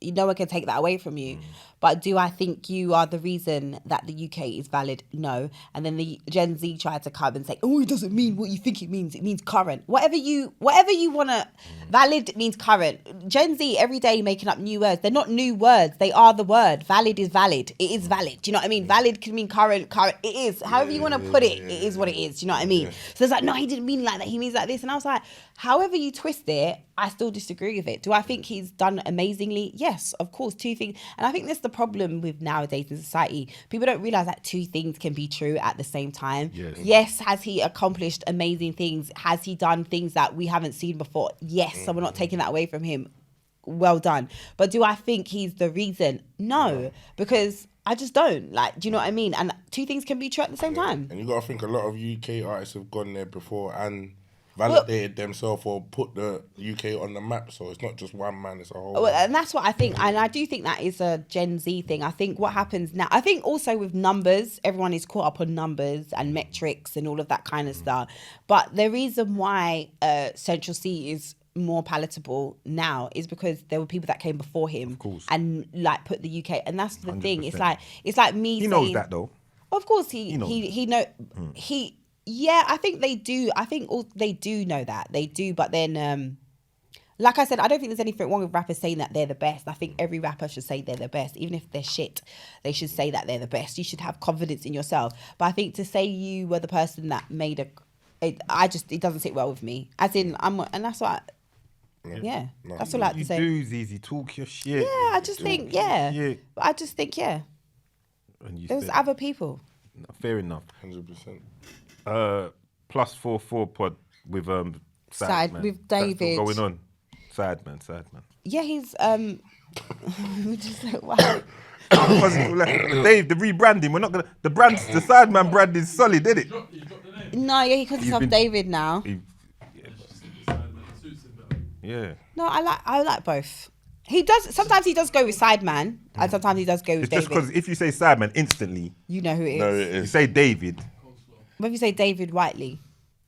No one can take that away from you. But do I think you are the reason that the UK is valid? No. And then the Gen Z tried to come and say, oh, it doesn't mean what you think it means. It means current. Whatever you want to, valid means current. Gen Z every day making up new words. They're not new words. They are the word. Valid is valid. It is valid. Do you know what I mean? Valid can mean current. It is. However you want to put it, it is what it is. Do you know what I mean? So it's like, no, he didn't mean like that. He means like this. And I was like, however you twist it, I still disagree with it. Do I think he's done amazingly? Yes, of course. Two things. And I think that's the problem with nowadays in society. People don't realize that two things can be true at the same time. Yes, has he accomplished amazing things? Has he done things that we haven't seen before? Yes, so we're not taking that away from him. Well done. But do I think he's the reason? No, because I just don't. Like, do you know what I mean? And two things can be true at the same time. And you got to think a lot of UK artists have gone there before and validated themselves or put the UK on the map. So it's not just one man, it's a whole. Well, and that's what I think. And I do think that is a Gen Z thing. I think what happens now, I think also with numbers, everyone is caught up on numbers and metrics and all of that kind of stuff. But the reason why Central C is more palatable now is because there were people that came before him and like put the UK, and that's the thing. It's like me He saying, knows that though. of course he yeah, I think they do. I think they do know that. They do, but then like I said, I don't think there's anything wrong with rappers saying that they're the best. I think every rapper should say they're the best. Even if they're shit, they should say that they're the best. You should have confidence in yourself. But I think to say you were the person that made it doesn't sit well with me. As in, and that's what that's all I have to You say. do, Zeze, talk your shit. Yeah, I just think, shit. I just think, And you there's said- other people. Fair enough. 100%. +44 pod with Side, man. with That's David. still going on. Sad man. Yeah, he's just like, wow. Dave, the rebranding. We're not gonna. The side man brand is solid, isn't it? No, yeah, he calls himself David now. Yeah. No, I like both. He does. Sometimes he does go with Sideman, and sometimes he does go with It's just David. because if you say side man, instantly You know who it is. No, it you is. say David. What if you say David Whiteley?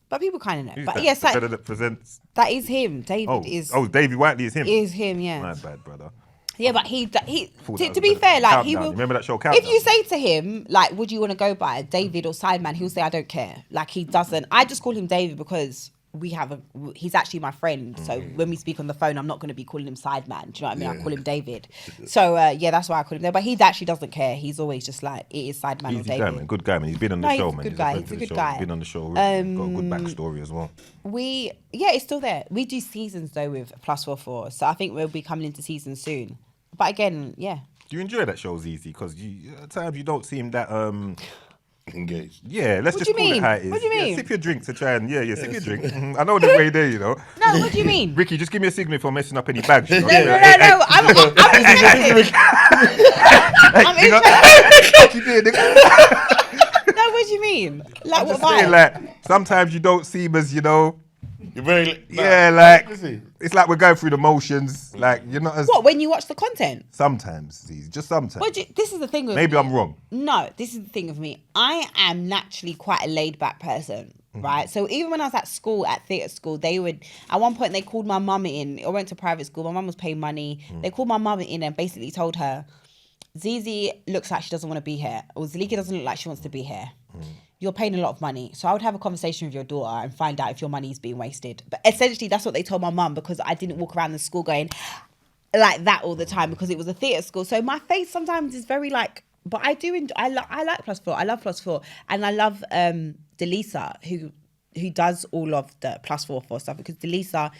But people kind of know. Who's But that? yes, The fella that presents. that is him. David is David Whiteley is him. yeah. My bad, brother. Yeah, but he Thought that to was be the fair, like he Countdown. will. Remember that show, If Countdown? you say to him, like, would you want to go by David or Sideman? He'll say, I don't care. Like, he doesn't. I just call him David because he's actually my friend. So when we speak on the phone, I'm not going to be calling him Sideman. Do you know what I mean? I call him David. So that's why I call him there. But he actually doesn't care. He's always just like, it is Sideman or Easy David. guy, man. Good guy, man. He's been on the No, show, he's a man. good guy. friend He's to a the good show. guy. He's been on the show. Got a good backstory as well. It's still there. We do seasons though with +44. So I think we'll be coming into season soon. But again, yeah. Do you enjoy that show, Zeze? Because at times you don't seem that. Engaged. Yeah, let's What just do you call it mean? how it is. What do you Yeah, mean? sip your drink to try and sip your drink. I know the way there, you know. No, what do you mean? Ricky, just give me a signal if I'm messing up any bags. You know? No. I'm interested. I'm You know? interested. What you doing, nigga? No, what do you mean? Like, what Just saying, vibe? like sometimes you don't seem as You're very. it's like we're going through the motions. Like you're not as What, when you watch the content? sometimes, Zeze, just sometimes. This is the thing with Maybe me. I'm wrong. No, this is the thing with me. I am naturally quite a laid back person, right? So even when I was at school, at theatre school, at one point they called my mum in. I went to private school. My mum was paying money. They called my mum in and basically told her, Zeze looks like she doesn't want to be here. Or Zalika doesn't look like she wants to be here. You're paying a lot of money. So I would have a conversation with your daughter and find out if your money is being wasted. But essentially, that's what they told my mum because I didn't walk around the school going, like that all the time because it was a theatre school. So my face sometimes is very like, but I do enjoy, I like +4. I love +4, and I love Delisa who does all of the +4 stuff, because Delisa,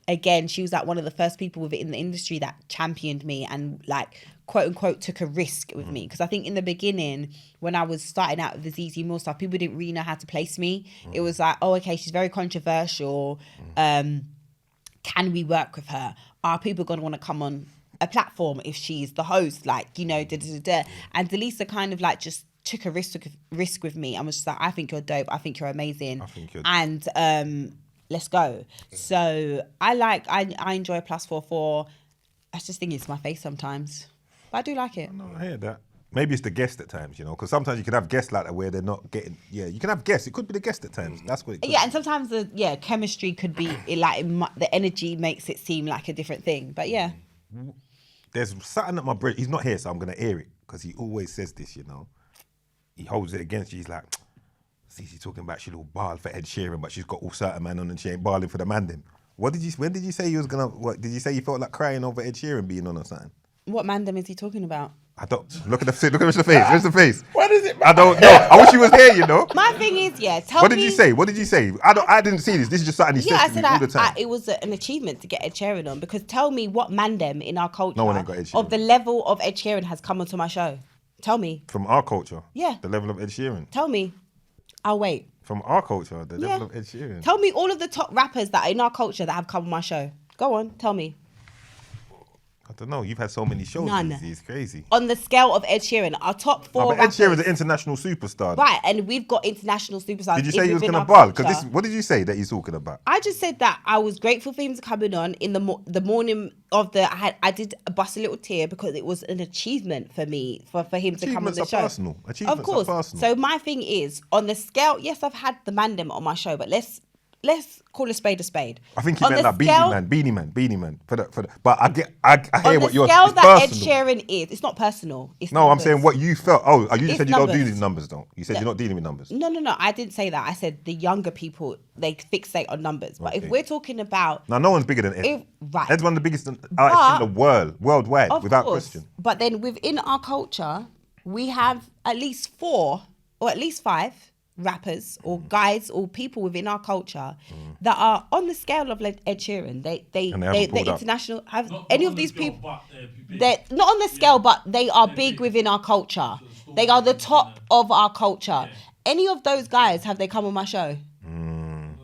again, she was like one of the first people within the industry that championed me and like quote unquote took a risk with me, because I think in the beginning when I was starting out with the Zeze Millz stuff, people didn't really know how to place me. It was like, oh, okay, she's very controversial. Can we work with her? Are people going to want to come on a platform if she's the host? Like, you know, And Delisa kind of like just took a risk with me and was just like, I think you're dope. I think you're amazing. And let's go. So I enjoy +4. I just think it's my face sometimes, but I do like it. No, I hear that. Maybe it's the guest at times, you know, because sometimes you can have guests like that where they're not getting. Yeah, you can have guests. It could be the guest at times. That's what it could be. And sometimes the chemistry could be the energy makes it seem like a different thing. But yeah, there's something at my brain. He's not here, so I'm gonna air it because he always says this. You know, he holds it against you. He's like, Zeze talking about she'll bail for Ed Sheeran, but she's got all certain man on and she ain't bailing for the man. Them. When did you say you was gonna? What did you say you felt like crying over Ed Sheeran being on or something? What mandem is he talking about? I don't look at the face. Where's the face? What is it? I don't know. I wish he was here. You know. My thing is, tell what me. did you say? What did you say? I didn't see this. This is just something he says to me all the time. It was an achievement to get Ed Sheeran on, because tell me what mandem in our culture No one ain't got Ed Sheeran. of the level of Ed Sheeran has come onto my show. Tell me. From our culture. Yeah. The level of Ed Sheeran. Tell me. I'll wait. From our culture, the level of Ed Sheeran. Tell me all of the top rappers that are in our culture that have come on my show. Go on, tell me. I don't know. You've had so many shows. None. It's crazy. On the scale of Ed Sheeran, our top 4 But Ed rappers. Sheeran's an international superstar. Right, and we've got international superstars. Did you say he was within going to our ball? culture. Because what did you say that he's talking about? I just said that I was grateful for him to coming on in the morning of I did bust a little tear because it was an achievement for me for him to come on the show. Personal. Of Achievements course. are personal. So my thing is, on the scale, yes, I've had the mandem on my show, but let's call a spade a spade. I think he On meant the like scale- Beanie Man. For the. But I hear what you're. On the scale It's that Ed personal. Sheeran is, it's not personal. It's No, I'm numbers. saying what you felt. Oh, you It's said you don't numbers. deal with numbers, though. You said you're not dealing with numbers. No, I didn't say that. I said the younger people, they fixate on numbers. But Okay. if we're talking about... Now, no one's bigger than Ed. Right. Ed's one of the biggest artists in the world, worldwide, Of without course. question. But then within our culture, we have at least 4 or at least 5 rappers or guys or people within our culture that are on the scale of Ed Sheeran. They're international. Have any of these people? They're not on the scale, but they are big within our culture. They are the top of our culture. Any of those guys, have they come on my show?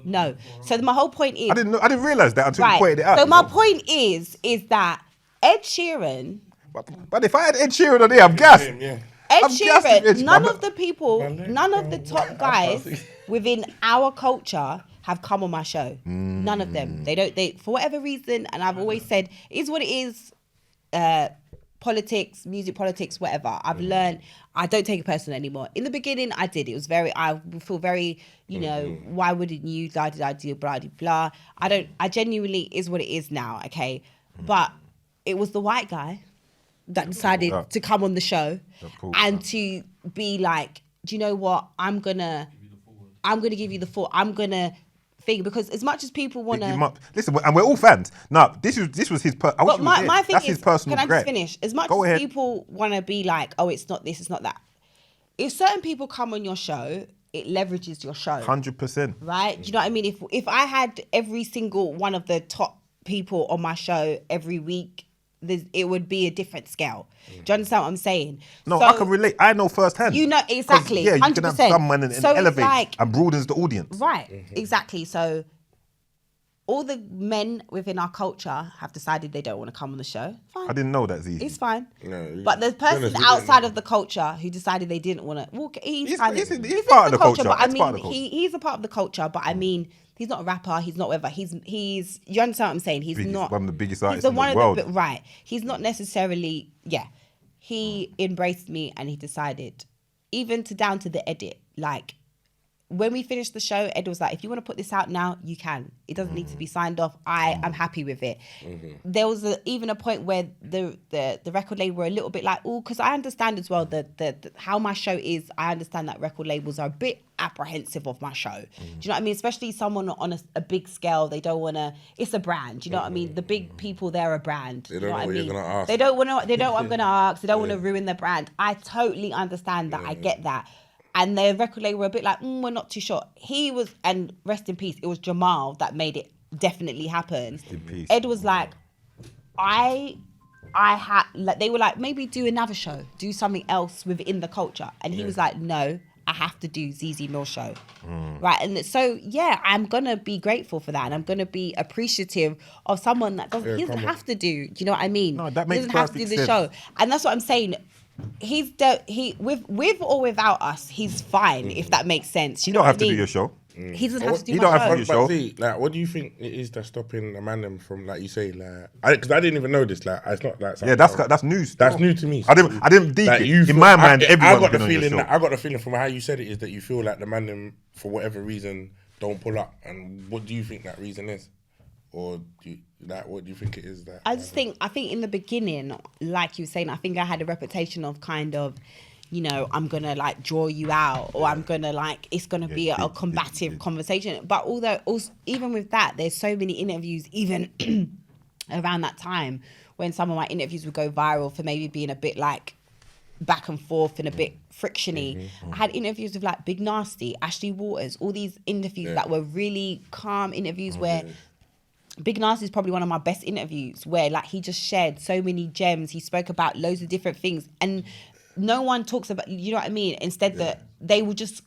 No. So my whole point is, I didn't realize that until you pointed it out. So you my know? point is that Ed Sheeran. But if I had Ed Sheeran on there, I'm gassed. Yeah. Ed I'm gassed with Ed Sheeran, none Sheeran. of the people, none of the top guys within our culture have come on my show. None of them. They for whatever reason, and I've always said, it is what it is. Politics, music politics, whatever. I've learned I don't take it personal anymore. In the beginning, I did. It was I feel very, why wouldn't you, blah, blah, blah, blah, blah. I genuinely is what it is now, okay? But it was the white guy that decided to come on the show and to be like, do you know what? I'm gonna give you the full. I'm gonna think, because as much as people wanna listen, and we're all fans. No, this was his. I wish but he was here. my thing That's is, his personal. can I just finish? As much Go as ahead. people wanna be like, oh, it's not this, it's not that. If certain people come on your show, it leverages your show. 100%. Right? Do you know what I mean? If I had every single one of the top people on my show every week, it would be a different scale. Do you understand what I'm saying? No, So, I can relate. I know firsthand. You know, exactly. 'Cause, yeah, you can have 100%. someone and So it's elevate like- and broadens the audience. Right, exactly. So all the men within our culture have decided they don't want to come on the show. Fine. I didn't know that, Zeze. It's fine. No, But the person honestly, outside of the culture who decided they didn't want to, he's part of in the culture. But I It's mean, part of the culture. he's a part of the culture. But I mean, he's not a rapper. He's not whatever. He's. You understand what I'm saying? He's not one of the biggest he's artists in the one of world. right. He's not necessarily. Yeah, he embraced me and he decided, even down to the edit, like. when we finished the show, Ed was like, if you want to put this out now, you can. It doesn't need to be signed off. I am happy with it. There was even a point where the record label were a little bit like, oh, because I understand as well that how my show is, I understand that record labels are a bit apprehensive of my show. Do you know what I mean? Especially someone on a big scale, they don't want to, it's a brand. Do you know what I mean? The big people, they're a brand. They don't know what you're going to ask. They don't know what I'm going to ask. They don't want to ruin the brand. I totally understand that. I get that. And the record label were a bit like, we're not too sure. He was, and rest in peace, it was Jamal that made it definitely happen. Rest in peace. Ed was like, I had, like, they were like, maybe do another show, do something else within the culture. And he was like, no, I have to do Zeze Millz show. Right. And so, yeah, I'm going to be grateful for that. And I'm going to be appreciative of someone that doesn't, he doesn't have to do, you know what I mean? No, that makes he doesn't have to do the perfect show. sense. And that's what I'm saying. He with or without us, he's fine, if that makes sense. You don't have to do your show. He doesn't have to do You my don't have to show. do your show. But see, like, what do you think it is that's stopping a man them from, like you say, like, because I didn't even know this, like, it's not like Yeah, that's news. That's new to me. I didn't deep Like, it. you In feel- my mind, I everyone's got the been on your feeling show. that I got the feeling from how you said it is that you feel like the man them, for whatever reason, don't pull up. And what do you think that reason is? Or do you, like, what do you think it is that? I think in the beginning, like you were saying, I think I had a reputation of kind of, you know, I'm gonna like draw you out, or I'm gonna like, it's gonna be a combative conversation. But although also, even with that, there's so many interviews even around that time when some of my interviews would go viral for maybe being a bit like back and forth and a bit frictiony. I had interviews with like Big Nasty, Ashley Waters, all these interviews that were really calm interviews where Big Nasty is probably one of my best interviews, where like he just shared so many gems. He spoke about loads of different things, and no one talks about, you know what I mean? Instead that they will just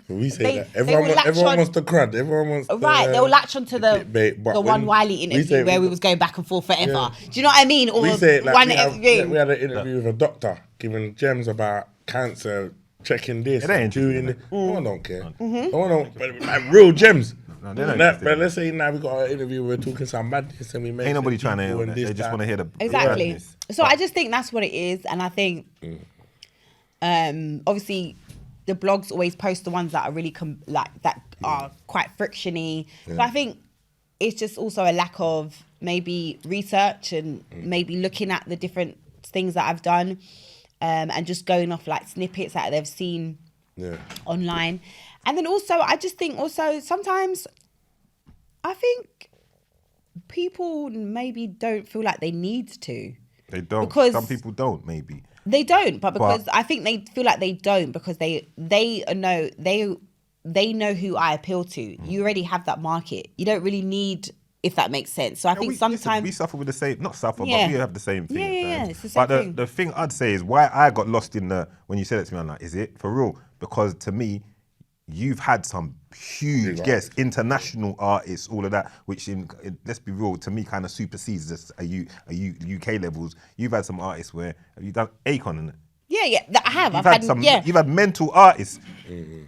We say that. Everyone wants the crud. Everyone wants the, right, they'll latch onto the one Wiley interview where we was going back and forth forever. Yeah. Do you know what I mean? Or we say it like one we interview. had an interview with a doctor giving gems about cancer, checking this, It ain't doing it. No one don't care. No one don't, but like real gems. No, they're not Nah, interested but in let's say now we got an interview, we're talking some madness and we make Ain't nobody trying to hear that. They just want to hear the Exactly. madness. So I just think that's what it is, and I think, obviously, the blogs always post the ones that are really that are quite frictiony. So I think it's just also a lack of maybe research and maybe looking at the different things that I've done, and just going off like snippets that they've seen online. And then also, I just think also sometimes I think people maybe don't feel like they need to. They don't. Because Some people don't, maybe. They don't, but because I think they feel like they don't because they know who I appeal to. You already have that market. You don't really need, if that makes sense. So I think sometimes we suffer with the same, not suffer, Yeah. but we have the same thing. Yeah, it's the same but thing. the thing I'd say is why I got lost in when you said it to me, I'm like, is it for real? Because to me, you've had some huge guests, international artists, all of that, which let's be real, to me kind of supersedes this UK levels. You've had some artists where, have you done Akon and I have. You've had mental artists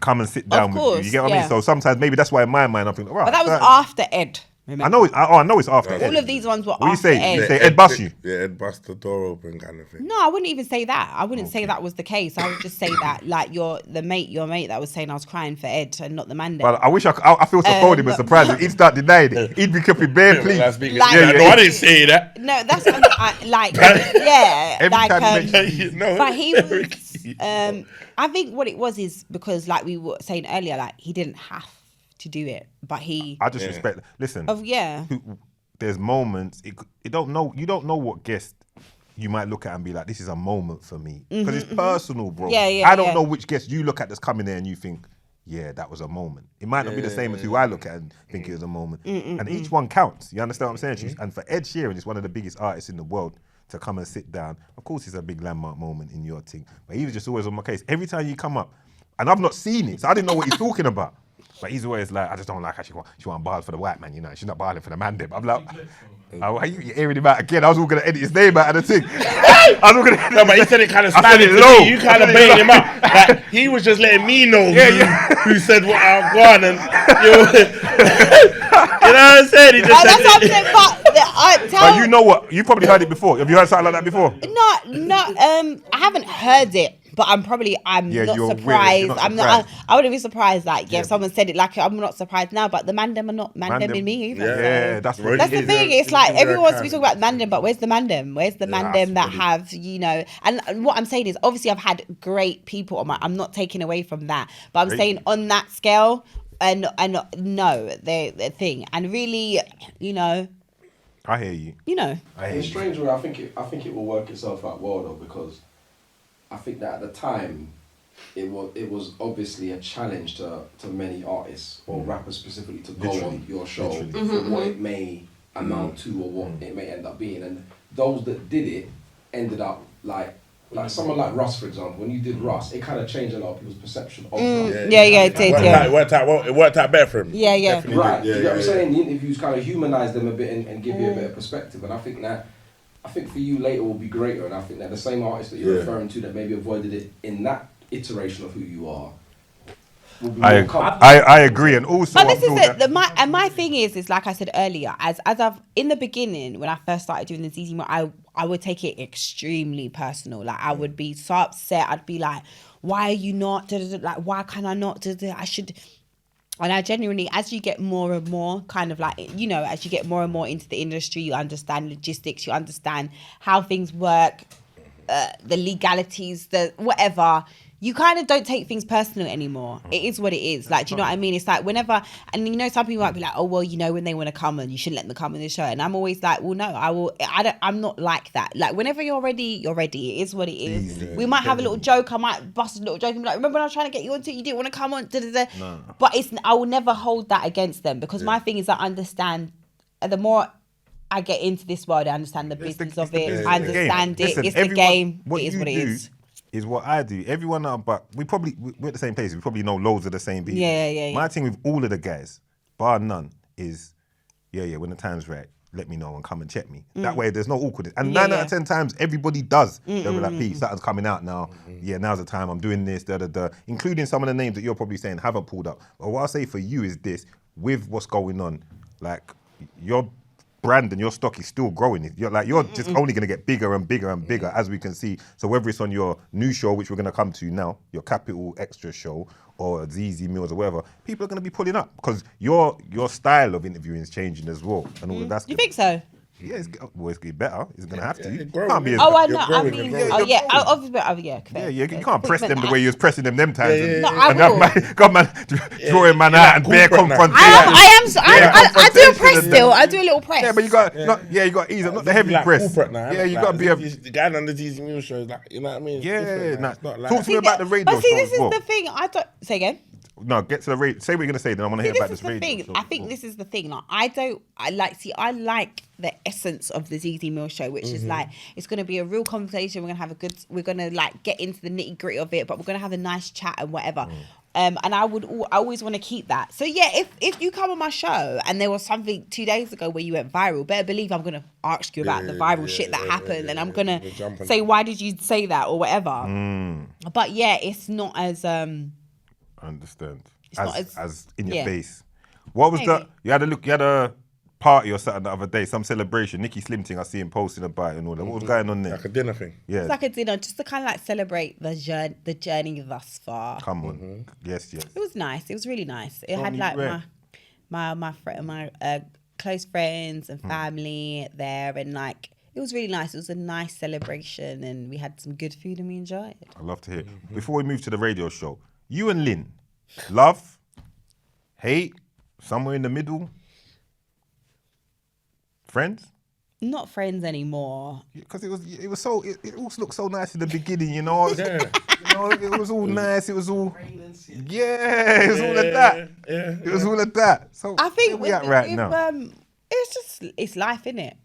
come and sit down with you. You get what I mean? So sometimes maybe that's why in my mind I'm thinking, right. But that was after Ed. Remember? I know it's after Ed. All of these ones were What after you say? Ed. You say Ed bust you? Yeah, Ed bust the door open kind of thing. No, I wouldn't even say that. I wouldn't say that was the case. I would just say that like your mate that was saying I was crying for Ed and not the man. But I wish I feel so for him and surprised if he'd start denying it. He'd be keeping bare please. No, Yeah. I didn't say that. No, that's what No. But he was. I think what it was is because, like we were saying earlier, like he didn't have to do it, but he. I just respect. Listen. Yeah. There's moments. You don't know what guest you might look at and be like, this is a moment for me because it's personal, bro. I don't know which guest you look at that's coming there and you think, yeah, that was a moment. It might not be the same as who I look at and think it was a moment. And each one counts. You understand what I'm saying? And for Ed Sheeran, it's one of the biggest artists in the world to come and sit down. Of course, it's a big landmark moment in your thing. But he was just always on my case. Every time you come up, and I've not seen it, so I didn't know what he's talking about. But he's always like, I just don't like how she want ball for the white man, you know. She's not balling for the man dip. I'm like, why you airing him out again? I was all going to edit his name out of the thing. I was all going to. No, but he said it kind of I said standing it to low. me. You kind of baited him out. Like, he was just letting me know who said what I've gone. And, you know what I'm saying? He just said That's what I'm saying. But But you know what? You probably heard it before. Have you heard something like that before? No, I haven't heard it. But I'm Yeah, not you're weird. surprised. You're not I'm not. surprised. I wouldn't be surprised. Like, Yeah. if someone said it, like, I'm not surprised now. But the mandem are not mandeming me either. Yeah, so. that's what That's it the is. thing. It's like Yeah, everyone wants to be kind talking about mandem, but where's the mandem? Where's the mandem that what it- have, you know? And what I'm saying is, obviously, I've had great people on my. I'm not taking away from that, but I'm Great. saying on that scale, and no, the thing, and really, you know, I hear you. I hear In a you. strange way, I think it will work itself out well though, because I think that at the time it was obviously a challenge to many artists or rappers specifically to go Literally. on your show Literally. for what it may amount to or what it may end up being, and those that did it ended up like someone like Russ, for example. When you did Russ, it kind of changed a lot of people's perception of Russ. Yeah, it did, yeah. It worked out better for him. Yeah. Definitely Right, did. you get what I'm saying? The interviews kind of humanise them a bit and give you a bit of perspective. And I think for you later will be greater. And I think that the same artists that you're referring to that maybe avoided it in that iteration of who you are will be more comfortable. I agree, and also But I this is feel it. that- My thing is like I said earlier, as I've in the beginning when I first started doing the Zeze Millz, I would take it extremely personal. Like I would be so upset. I'd be like, why are you not? Like why can I not? I should. And I genuinely, as you get more and more, kind of like, you know, as you get more and more into the industry, you understand logistics, you understand how things work, the legalities, the whatever. You kind of don't take things personal anymore. It is what it is. Like, do you know what I mean? It's like whenever, and you know, some people might be like, oh, well, you know, when they want to come and you shouldn't let them come on the show. And I'm always like, well, no, I'm not like that. Like, whenever you're ready, you're ready. It is what it is. We might have a little joke. I might bust a little joke and be like, remember when I was trying to get you onto it? You didn't want to come on. No. But I will never hold that against them because my thing is I understand, the more I get into this world, I understand the business of it. I understand it. Listen, It's the everyone- game. what It is you what it do is. Is what I do. Everyone, but we're at the same place. We probably know loads of the same people. Yeah. My thing with all of the guys, bar none, is when the time's right, let me know and come and check me. That way, there's no awkwardness. And 9 out of 10 times, everybody does. They'll be like, Pete, something's coming out now. Yeah, now's the time. I'm doing this, including some of the names that you're probably saying haven't pulled up. But what I'll say for you is this: with what's going on, like your brand and your stock is still growing. You're just only going to get bigger and bigger and bigger, as we can see. So whether it's on your new show, which we're going to come to now, your Capital Extra show, or Zeze Millz or whatever, people are going to be pulling up because your style of interviewing is changing as well, and all of that. You think so? Yeah, it's getting better. It's going to have to. Yeah, You growing, can't be yeah. as Oh, I You're know. I growing, mean, you're growing. obviously. you can't press them the way you was pressing them times. Yeah, No, I and that will. man, God man, drawing man out and bare corporate now. confrontation. I do a press still. I do a little press. Yeah, but you got you got to ease up, not the heavy like press. corporate now. Yeah, you got to be a. The guy on the Zeze Millz show is like, you know what I mean? It's different, Nah. It's not like, Talk to me about the radio But see, show this as well. is the thing. I don't say again. No, get to the radio. Say what you're gonna say, then I want to hear This about is this the radio thing. show. I think this is the thing. Like, I like the essence of the Zeze Millz show, which is like, it's going to be a real conversation. We're going to like get into the nitty gritty of it, but we're going to have a nice chat and whatever. And I always want to keep that. So yeah, if you come on my show and there was something 2 days ago where you went viral, better believe I'm going to ask you about the viral shit that happened, and I'm going to say, why did you say that or whatever. But yeah, it's not as Understand. not As in your yeah. face. What was Maybe. you had a party or something the other day, some celebration. Nikki Slim thing, I see him posting about it and all that. What was going on there? like a dinner thing. Yeah. It's like a dinner, just to kind of like celebrate the journey thus far. Come on. Yes. It was nice. It was really nice. It had Only like rare. my close friends and family there, and like it was really nice. It was a nice celebration, and we had some good food and we enjoyed it. I love to hear. Before we move to the radio show, you and Lynn, love, hate, somewhere in the middle, friends? Not friends anymore. Because it all looked so nice in the beginning, you know. Yeah. You know, it was all nice. It was all, it was all of that. Yeah. It was all of that. So I think where we at right now? It's life, innit?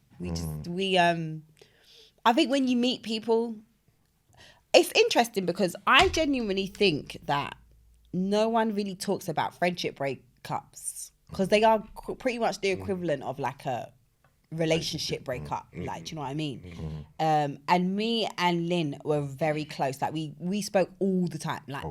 I think when you meet people, it's interesting because I genuinely think that no one really talks about friendship breakups because they are pretty much the equivalent of like a relationship breakup. Like, do you know what I mean? And me and Lynn were very close. Like we spoke all the time. Like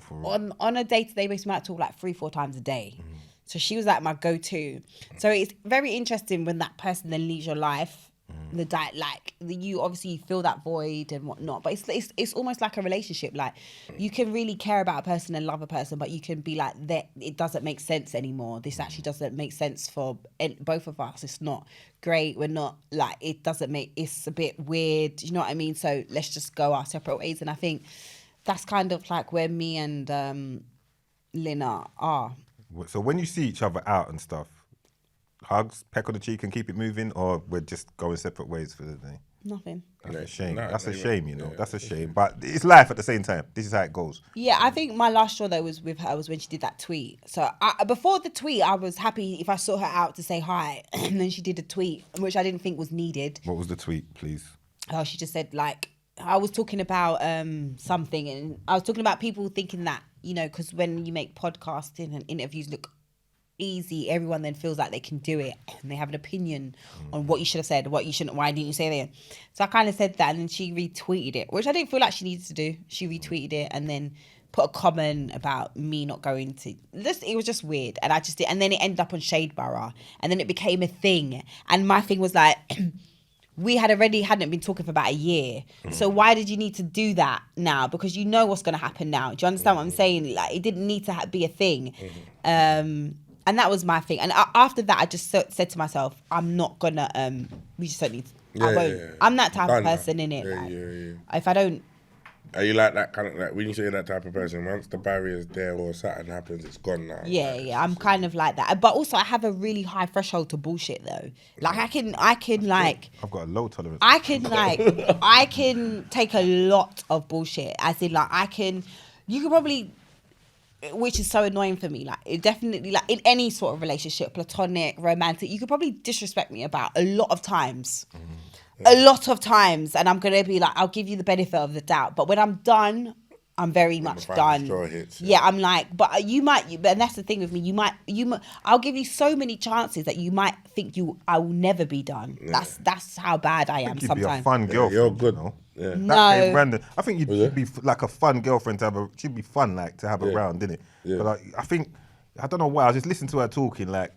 on a day-to-day basis, we might talk like 3-4 times a day. So she was like my go-to. So it's very interesting when that person then leaves your life You obviously feel that void and whatnot, but it's almost like a relationship. Like you can really care about a person and love a person, but you can be like, that it doesn't make sense anymore. This actually doesn't make sense for both of us. It's not great. We're not like, it's a bit weird. You know what I mean? So let's just go our separate ways. And I think that's kind of like where me and Lina are. So when you see each other out and stuff, hugs, peck on the cheek and keep it moving, or we're just going separate ways for the day? Nothing. That's a shame. That's a shame, you know. That's a shame. But it's life at the same time. This is how it goes. Yeah, I think my last straw though was with her was when she did that tweet. So before the tweet, I was happy if I saw her out to say hi, and then she did a tweet, which I didn't think was needed. What was the tweet, please? Oh, she just said like, I was talking about something, and I was talking about people thinking that, you know, because when you make podcasting and interviews look easy, everyone then feels like they can do it and they have an opinion on what you should have said, what you shouldn't, why didn't you say that? So I kind of said that, and then she retweeted it, which I didn't feel like she needed to do. She retweeted it and then put a comment about me not going to this. It was just weird, and I just did, and then it ended up on Shade Borough, and then it became a thing, and my thing was like, we hadn't been talking for about a year. So why did you need to do that now? Because you know what's going to happen now. Do you understand what I'm saying? Like, it didn't need to be a thing. And that was my thing. And after that, I just said to myself, I'm not going to, we just don't need to, I won't. I'm that type of person, innit? If I don't. Are you like that kind of, like when you say that type of person, once the barrier's there or something happens, it's gone now? Yeah, I'm kind of like that. But also I have a really high threshold to bullshit though. Like I can like, I've got a low tolerance. I can take a lot of bullshit. As in like you could probably, which is so annoying for me, like it definitely, like in any sort of relationship, platonic, romantic, you could probably disrespect me about a lot of times. A lot of times, and I'm gonna be like, I'll give you the benefit of the doubt, but when I'm done, I'm very much done. Hits, yeah, I'm like, but you might, and that's the thing with me. You might, I'll give you so many chances that you might think I will never be done. Yeah. That's how bad I am. You'd sometimes. Be a fun girlfriend. You're good. You know? Yeah. No, Brandon, I think you'd be like a fun girlfriend to have. She'd be fun, like to have around, didn't it? Yeah. But like, I think, I don't know why. I was just listening to her talking, like,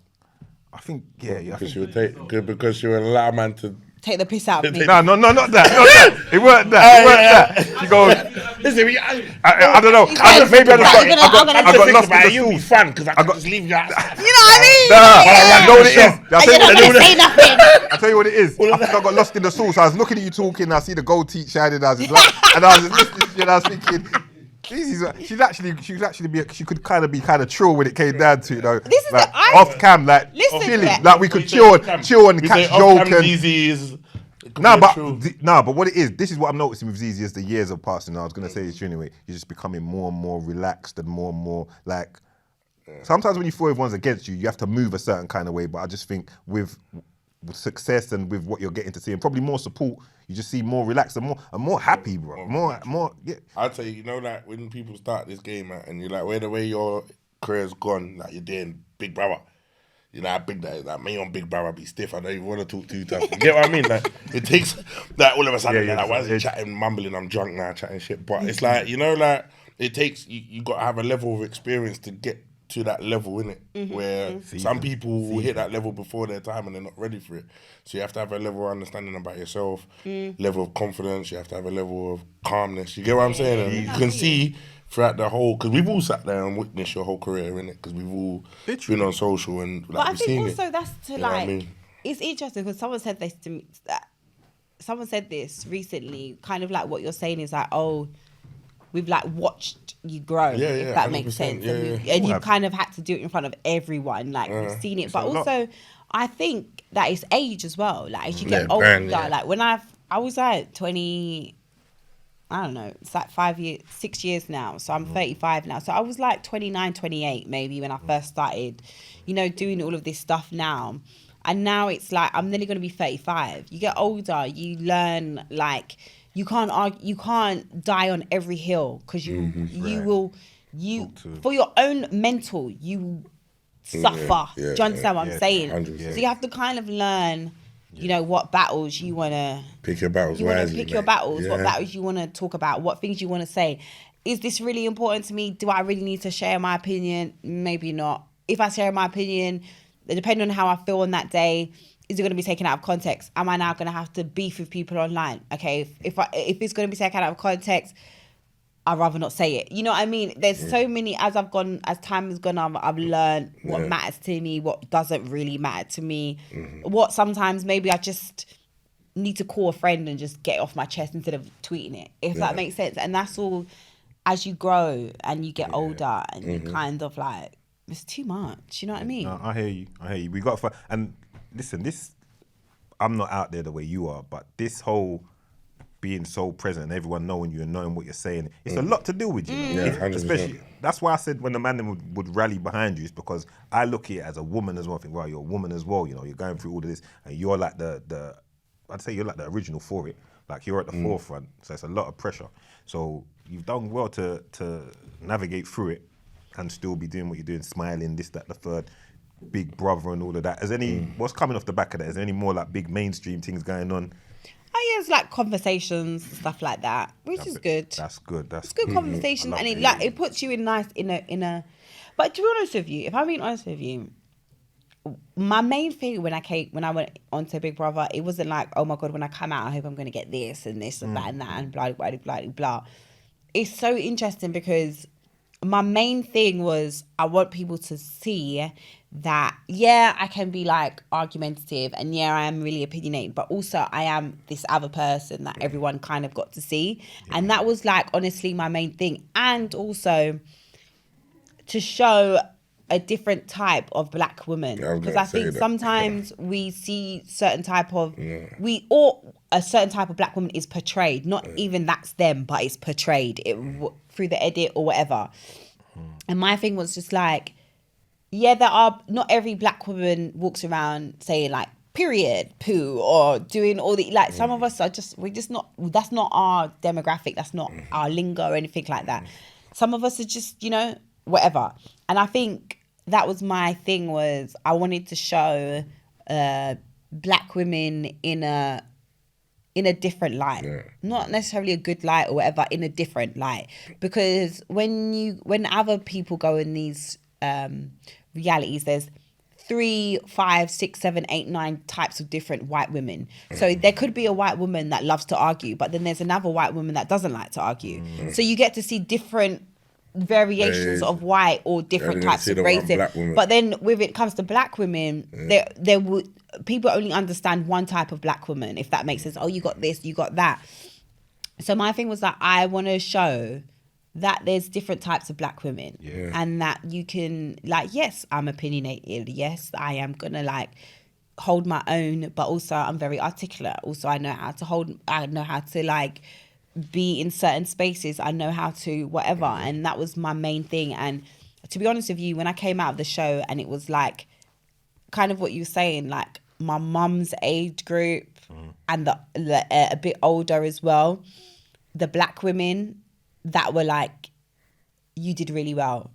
I think, because she would take, because she would allow a man to take the piss out of me. No, not that. It weren't that. She goes, listen, I don't know. Maybe I got lost in the You'll be sauce. fun because I could just leave you outside. You know what I mean? I know what it is. You're not going to say nothing. I'll tell you what it is. I think I got lost in the sauce. I was looking at you talking. I see the gold teeth shining. I was like, and I was just listening to you, and I was thinking, she could kind of be true when it came down to, you know, this is like off cam, like chilling, like we could chill and catch joke and but what it is, this is what I'm noticing with Zeze as the years are passing. I was gonna say this anyway. You're just becoming more and more relaxed and more like. Sometimes when you feel everyone's against you, you have to move a certain kind of way. But I just think with success and with what you're getting to see, and probably more support, you just see more relaxed and more happy, bro. More. Yeah. I'll tell you, you know, like when people start this game, and you're like, the way your career's gone, like you're doing Big Brother. You know how big that is. Like me on Big Brother, be stiff. I don't even want to talk too tough. You get what I mean? Like it takes like all of a sudden, like why is he chatting, mumbling? I'm drunk now, chatting shit. But it's like, you know, like it takes you got to have a level of experience to get to that level, innit? Where some people will hit that level before their time and they're not ready for it. So you have to have a level of understanding about yourself, level of confidence. You have to have a level of calmness. You get what I'm saying? And you can see throughout the whole, because we've all sat there and witnessed your whole career, innit? Because we've all been on social and like, but I think also it. that's to, you know, like, I mean? It's interesting because someone said this to me. Someone said this recently, kind of like what you're saying is like, oh, we've like watched you grow, if that makes sense. And you kind of had to do it in front of everyone, like we've seen it. But also, I think that it's age as well. Like as you get older, like when I was like 20, I don't know, it's like 6 years now. So I'm 35 now. So I was like 29, 28 maybe when I first started, you know, doing all of this stuff now. And now it's like, I'm nearly going to be 35. You get older, you learn like, you can't die on every hill because you for your own mental, you suffer. Do you understand what I'm saying? 100%. So you have to kind of learn, you know, what battles you want to... Pick your battles wisely. Pick your battles, what battles you want to talk about, what things you want to say. Is this really important to me? Do I really need to share my opinion? Maybe not. If I share my opinion, depending on how I feel on that day, is it going to be taken out of context? Am I now going to have to beef with people online? Okay, if it's going to be taken out of context, I'd rather not say it. You know what I mean? There's so many, as time has gone on, I've learned what matters to me, what doesn't really matter to me. What sometimes maybe I just need to call a friend and just get it off my chest instead of tweeting it, if that makes sense. And that's all, as you grow and you get older and you kind of like, it's too much. You know what I mean? No, I hear you. We got to, and listen, I'm not out there the way you are, but this whole being so present and everyone knowing you and knowing what you're saying, it's a lot to deal with, you know? Especially, that's why I said when the man would rally behind you, is because I look at it as a woman as well. I think, well, you're a woman as well, you know, you're going through all of this and you're like I'd say you're like the original for it. Like you're at the forefront, so it's a lot of pressure. So you've done well to navigate through it and still be doing what you're doing, smiling, this, that, the third, Big Brother and all of that. What's coming off the back of that? Is there any more like big mainstream things going on? Oh yeah, it's like conversations, stuff like that, which is good. That's good. It's good conversations, and it puts you in a. But to be honest with you, if I'm being honest with you, my main thing when I went onto Big Brother, it wasn't like, oh my God, when I come out, I hope I'm going to get this and this and that and that and blah blah blah blah blah. It's so interesting because my main thing was I want people to see that, yeah, I can be like argumentative and yeah, I am really opinionated, but also I am this other person that everyone kind of got to see. Yeah. And that was like, honestly, my main thing. And also to show a different type of black woman. Because I think sometimes we see certain type of, a certain type of black woman is portrayed. Not even that's them, but it's portrayed through the edit or whatever. And my thing was just like, yeah, not every black woman walks around saying like, period, poo, or doing all the, like some of us are that's not our demographic. That's not our lingo or anything like that. Some of us are just, whatever. And I think that was my thing, was I wanted to show black women in a different light, not necessarily a good light or whatever, in a different light. Because when other people go in these realities, there's 3, 5, 6, 7, 8, 9 types of different white women. So there could be a white woman that loves to argue, but then there's another white woman that doesn't like to argue. So you get to see different variations of white or different types of racism. But then when it comes to black women, there would people only understand one type of black woman, if that makes sense. Oh, you got this, you got that. So my thing was that I want to show that there's different types of black women, and that you can, like, yes, I'm opinionated. Yes, I am gonna like hold my own, but also I'm very articulate. Also, I know how to like be in certain spaces. I know how to whatever, and that was my main thing. And to be honest with you, when I came out of the show, and it was like kind of what you were saying, like my mum's age group and the a bit older as well, the black women that were like, you did really well.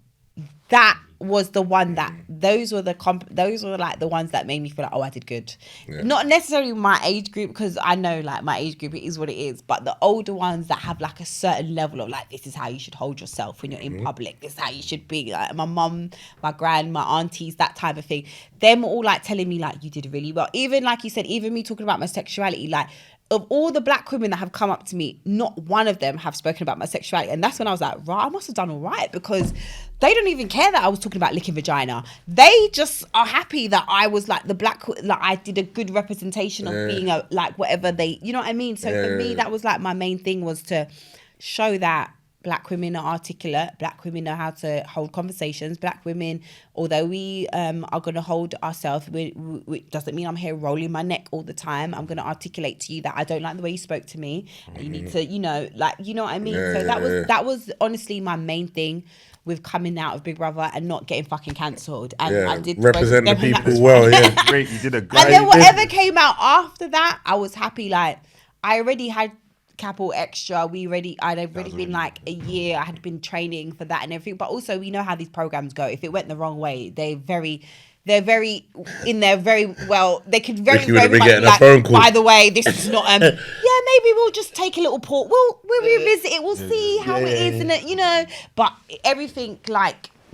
That was the one that, those were like the ones that made me feel like, oh, I did good. Not necessarily my age group, because I know like my age group, it is what it is, but the older ones that have like a certain level of like, this is how you should hold yourself when you're in public, this is how you should be. Like my mum, my gran, my aunties, that type of thing. Them all like telling me like, you did really well. Even like you said, even me talking about my sexuality, like of all the black women that have come up to me, not one of them have spoken about my sexuality. And that's when I was like, right, I must have done all right, because they don't even care that I was talking about licking vagina. They just are happy that I was like the black, like I did a good representation of being a, like whatever they, you know what I mean? So for me, that was like my main thing, was to show that black women are articulate, black women know how to hold conversations, black women, although we are going to hold ourselves, it doesn't mean I'm here rolling my neck all the time. I'm going to articulate to you that I don't like the way you spoke to me. And you need to, like, you know what I mean? So that was honestly my main thing with coming out of Big Brother and not getting fucking cancelled. And I did represent the people well, Great, you did a great. And then whatever came out after that, I was happy. Like, I already had Capital Extra. I'd already been like a year. I had been training for that and everything. But also, we know how these programs go. If it went the wrong way, they're very in there very well. They could very much be like, phone call. By the way, this is not yeah, maybe we'll just take a little pause. We'll revisit it. We'll see how it is, and it, But everything like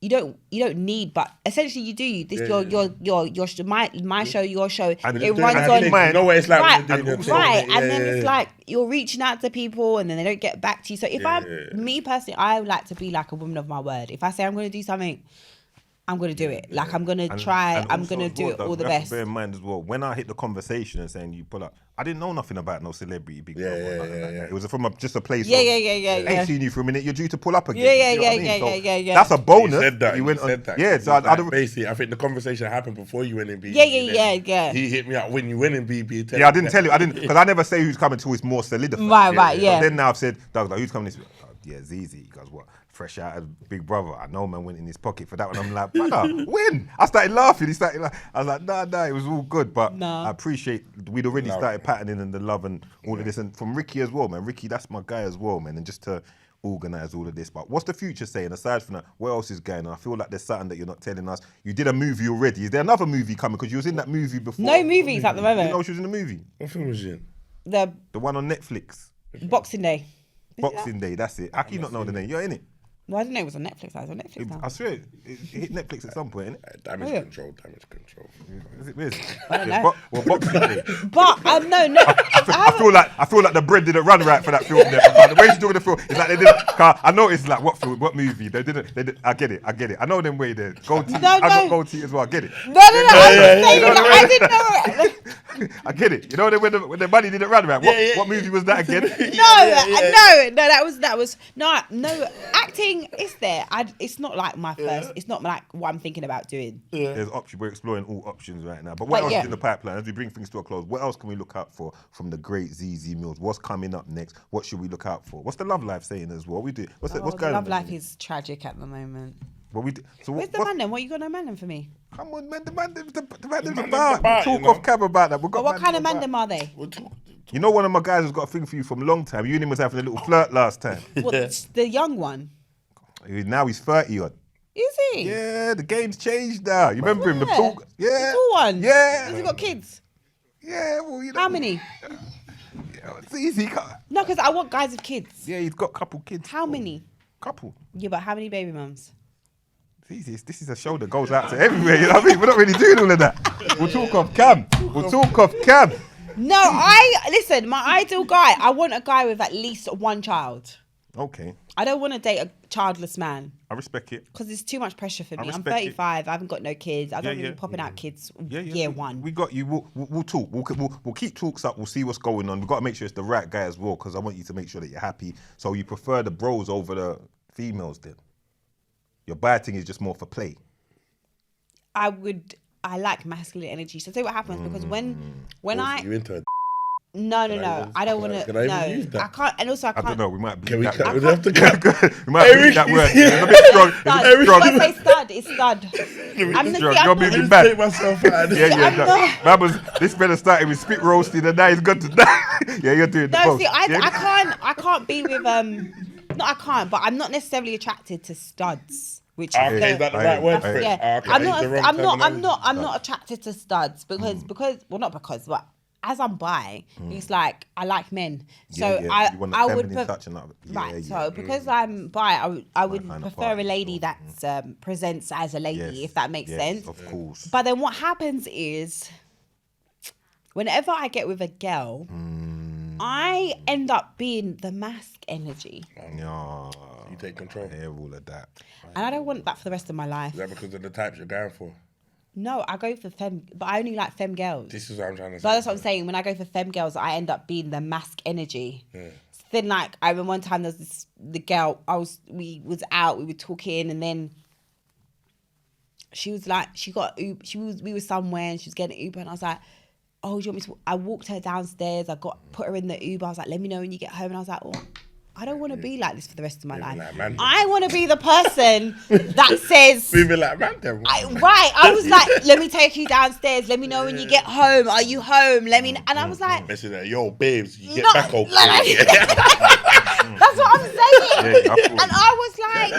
you don't need, but essentially you do. This my show, your show. And It just runs doing on. it in You know what it's like Right, when you're doing your right, thing. and then it's like you're reaching out to people, and then they don't get back to you. So if me personally, I like to be like a woman of my word. If I say I'm going to do something, I'm going to do it. Like I'm going to try. I'm also going to as do well, it Doug, all the we have to best. Bear in mind as well, when I hit the conversation and saying you pull up, I didn't know nothing about no celebrity big brother or nothing like that. It was from just a place. Yeah. Ain't seen you for a minute. You're due to pull up again. Yeah. You know what I mean? So Yeah. That's a bonus. You said that. You went said on. that. Yeah, so I basically, I think the conversation happened before you went in BB. Yeah. He hit me up when you went in BB. Yeah, I didn't tell you. I didn't because I never say who's coming till it's more solidified. Right. But then now I've said, Doug, like, who's coming this week? Oh, yeah, Zeze. He goes, what? Fresh out of Big Brother. I know, man, went in his pocket for that one. I'm like, brother, when? I started laughing. He started like, I was like, nah, it was all good. But I appreciate we'd already started patterning and the love and all of this. And from Ricky as well, man. Ricky, that's my guy as well, man. And just to organise all of this. But what's the future saying? Aside from that, what else is going on? I feel like there's something that you're not telling us. You did a movie already. Is there another movie coming? Because you was in that movie before. No movies at the You moment. know she was in the movie? What film was she in? The The one on Netflix. Boxing Day. Boxing Day, that's it. How can you not know the name? You're in it. Well, I didn't know it was on Netflix. I was on Netflix now. I swear, it hit Netflix at some point, innit? Damage control. Is it weird? know. Well, Boxing Day. But no. I feel like the bread didn't run right for that film. There. The way she's doing the film, it's like they didn't. I noticed like what film, what movie they didn't. I get it. I know them way there. Gold teeth. I got gold teeth as well. I get it. No. I didn't know it. I get it. You know when the money didn't run right. What movie was that again? No. That was no acting. It's there. It's not like my first. It's not like what I'm thinking about doing. There's options. We're exploring all options right now. But what else is in the pipeline as we bring things to a close? What else can we look out for from the great Zeze Millz? What's coming up next? What should we look out for? What's the love life saying as well? We do. What's going on? Love life is tragic at the moment. What we do? So Where's the man then? What you got no man then for me? Come on, man. The man about. Talk off cab about that. But what kind of man them are they? You know, one of my guys has got a thing for you from a long time. You and him was having a little flirt last time. What, the young one? Now he's 30 odd. Is he? Yeah, the game's changed now. You remember him? The tall, The tall one? Yeah. Has he got kids? Yeah, well, you know. How many? Yeah, it's easy. No, because I want guys with kids. Yeah, he's got a couple kids. How many? Couple. Yeah, but how many baby mums? It's easy. This is a show that goes out to everywhere. You know what I mean? We're not really doing all of that. We'll talk off cam. No, listen, my ideal guy, I want a guy with at least one child. Okay. I don't want to date a childless man. I respect it. Because it's too much pressure for me. I'm respect 35. I haven't got no kids. I don't really popping out kids year one. We got you. We'll talk. We'll keep talks up. We'll see what's going on. We've got to make sure it's the right guy as well, because I want you to make sure that you're happy. So you prefer the bros over the females then? Your biting is just more for play. I like masculine energy. So say what happens, because when You into it? No. I don't want to. Can I even use that? I can't. And also, I can't. I don't know. We might Can bleed we that cut? word. We have to cut. We might bleed that word. It's a bit strong. Stud. It's a bit strong. When I say stud, it's stud. I'm Strong. not. You're moving back. Take myself out of this. Yeah. This better started with spit roasting and now he's got to die. Yeah, you're doing the No, most. see, I can't be with No, I can't. But I'm not necessarily attracted to studs. Which is that the right word for it? Yeah, Okay, I'm not attracted to studs because not because, but as I'm bi, it's like I like men. So I would because I'm bi, I would prefer a lady that presents as a lady, if that makes sense. Of course. But then what happens is, whenever I get with a girl, I end up being the mask energy. Yeah. You take control. I hear all of that. And I don't want that for the rest of my life. Is that because of the types you're going for? No, I go for femme, but I only like femme girls. This is what I'm trying to say. So that's what I'm saying. When I go for femme girls, I end up being the mask energy. Yeah. So then, like, I remember one time there was the girl, we were talking, and then she was like, we were somewhere and she was getting an Uber, and I was like, oh, do you want me to? I walked her downstairs. Put her in the Uber. I was like, let me know when you get home. And I was like, oh, I don't want to be like this for the rest of my life. Like, I want to be the person that says... Moving like random. I was like, let me take you downstairs. Let me know when you get home. Are you home? Let me... And I was like... Yo, babes, you get back okay. That's what I'm saying. And I was like,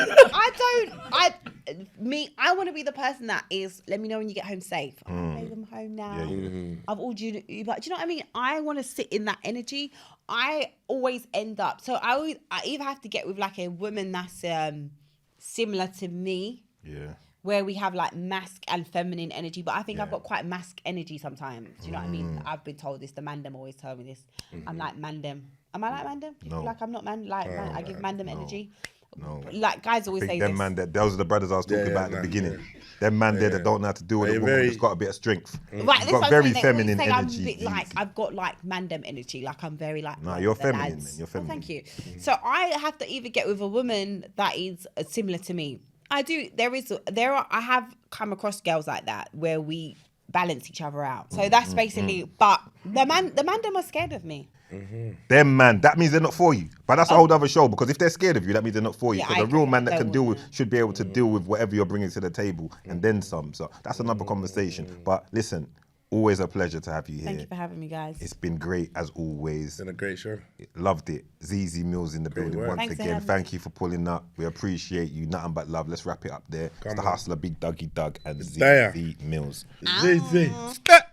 I want to be the person that is, let me know when you get home safe. I'm home now. I've ordered you an Uber. Do you know what I mean? I want to sit in that energy. I always end up, so I either have to get with like a woman that's similar to me, Yeah. Where we have like masc and feminine energy, but I think I've got quite masc energy sometimes. Do you know what I mean? I've been told this. The mandem always tell me this. I'm like mandem. Am I like mandem? You feel like I'm not man. Like man, I give mandem energy. No. Like guys always say them this. man those are the brothers I was talking about at the beginning. Them man there that don't know how to deal with a woman that's got a bit of strength. Right, You've got very feminine energy. I'm a bit like I've got like mandem energy. Like I'm very like. No, you're feminine, man. You're feminine. Oh, thank you. So I have to either get with a woman that is similar to me. I do. I have come across girls like that where we balance each other out. So that's basically. But the mandem are scared of me. Them man, that means they're not for you. But that's a whole other show, because if they're scared of you, that means they're not for you. Yeah, Because a real man that can deal with wouldn't. should be able to deal with whatever you're bringing to the table and then some. So that's another conversation. But listen, always a pleasure to have you here. Thank you for having me, guys. It's been great as always. It's been a great show. Loved it. Zeze Millz in the building work. once Thanks for again. having Thank you for pulling up. We appreciate you. Nothing but love. Let's wrap it up there. It's the Hustler, Big Dougie Doug, and There. Zeze Millz. Zeze.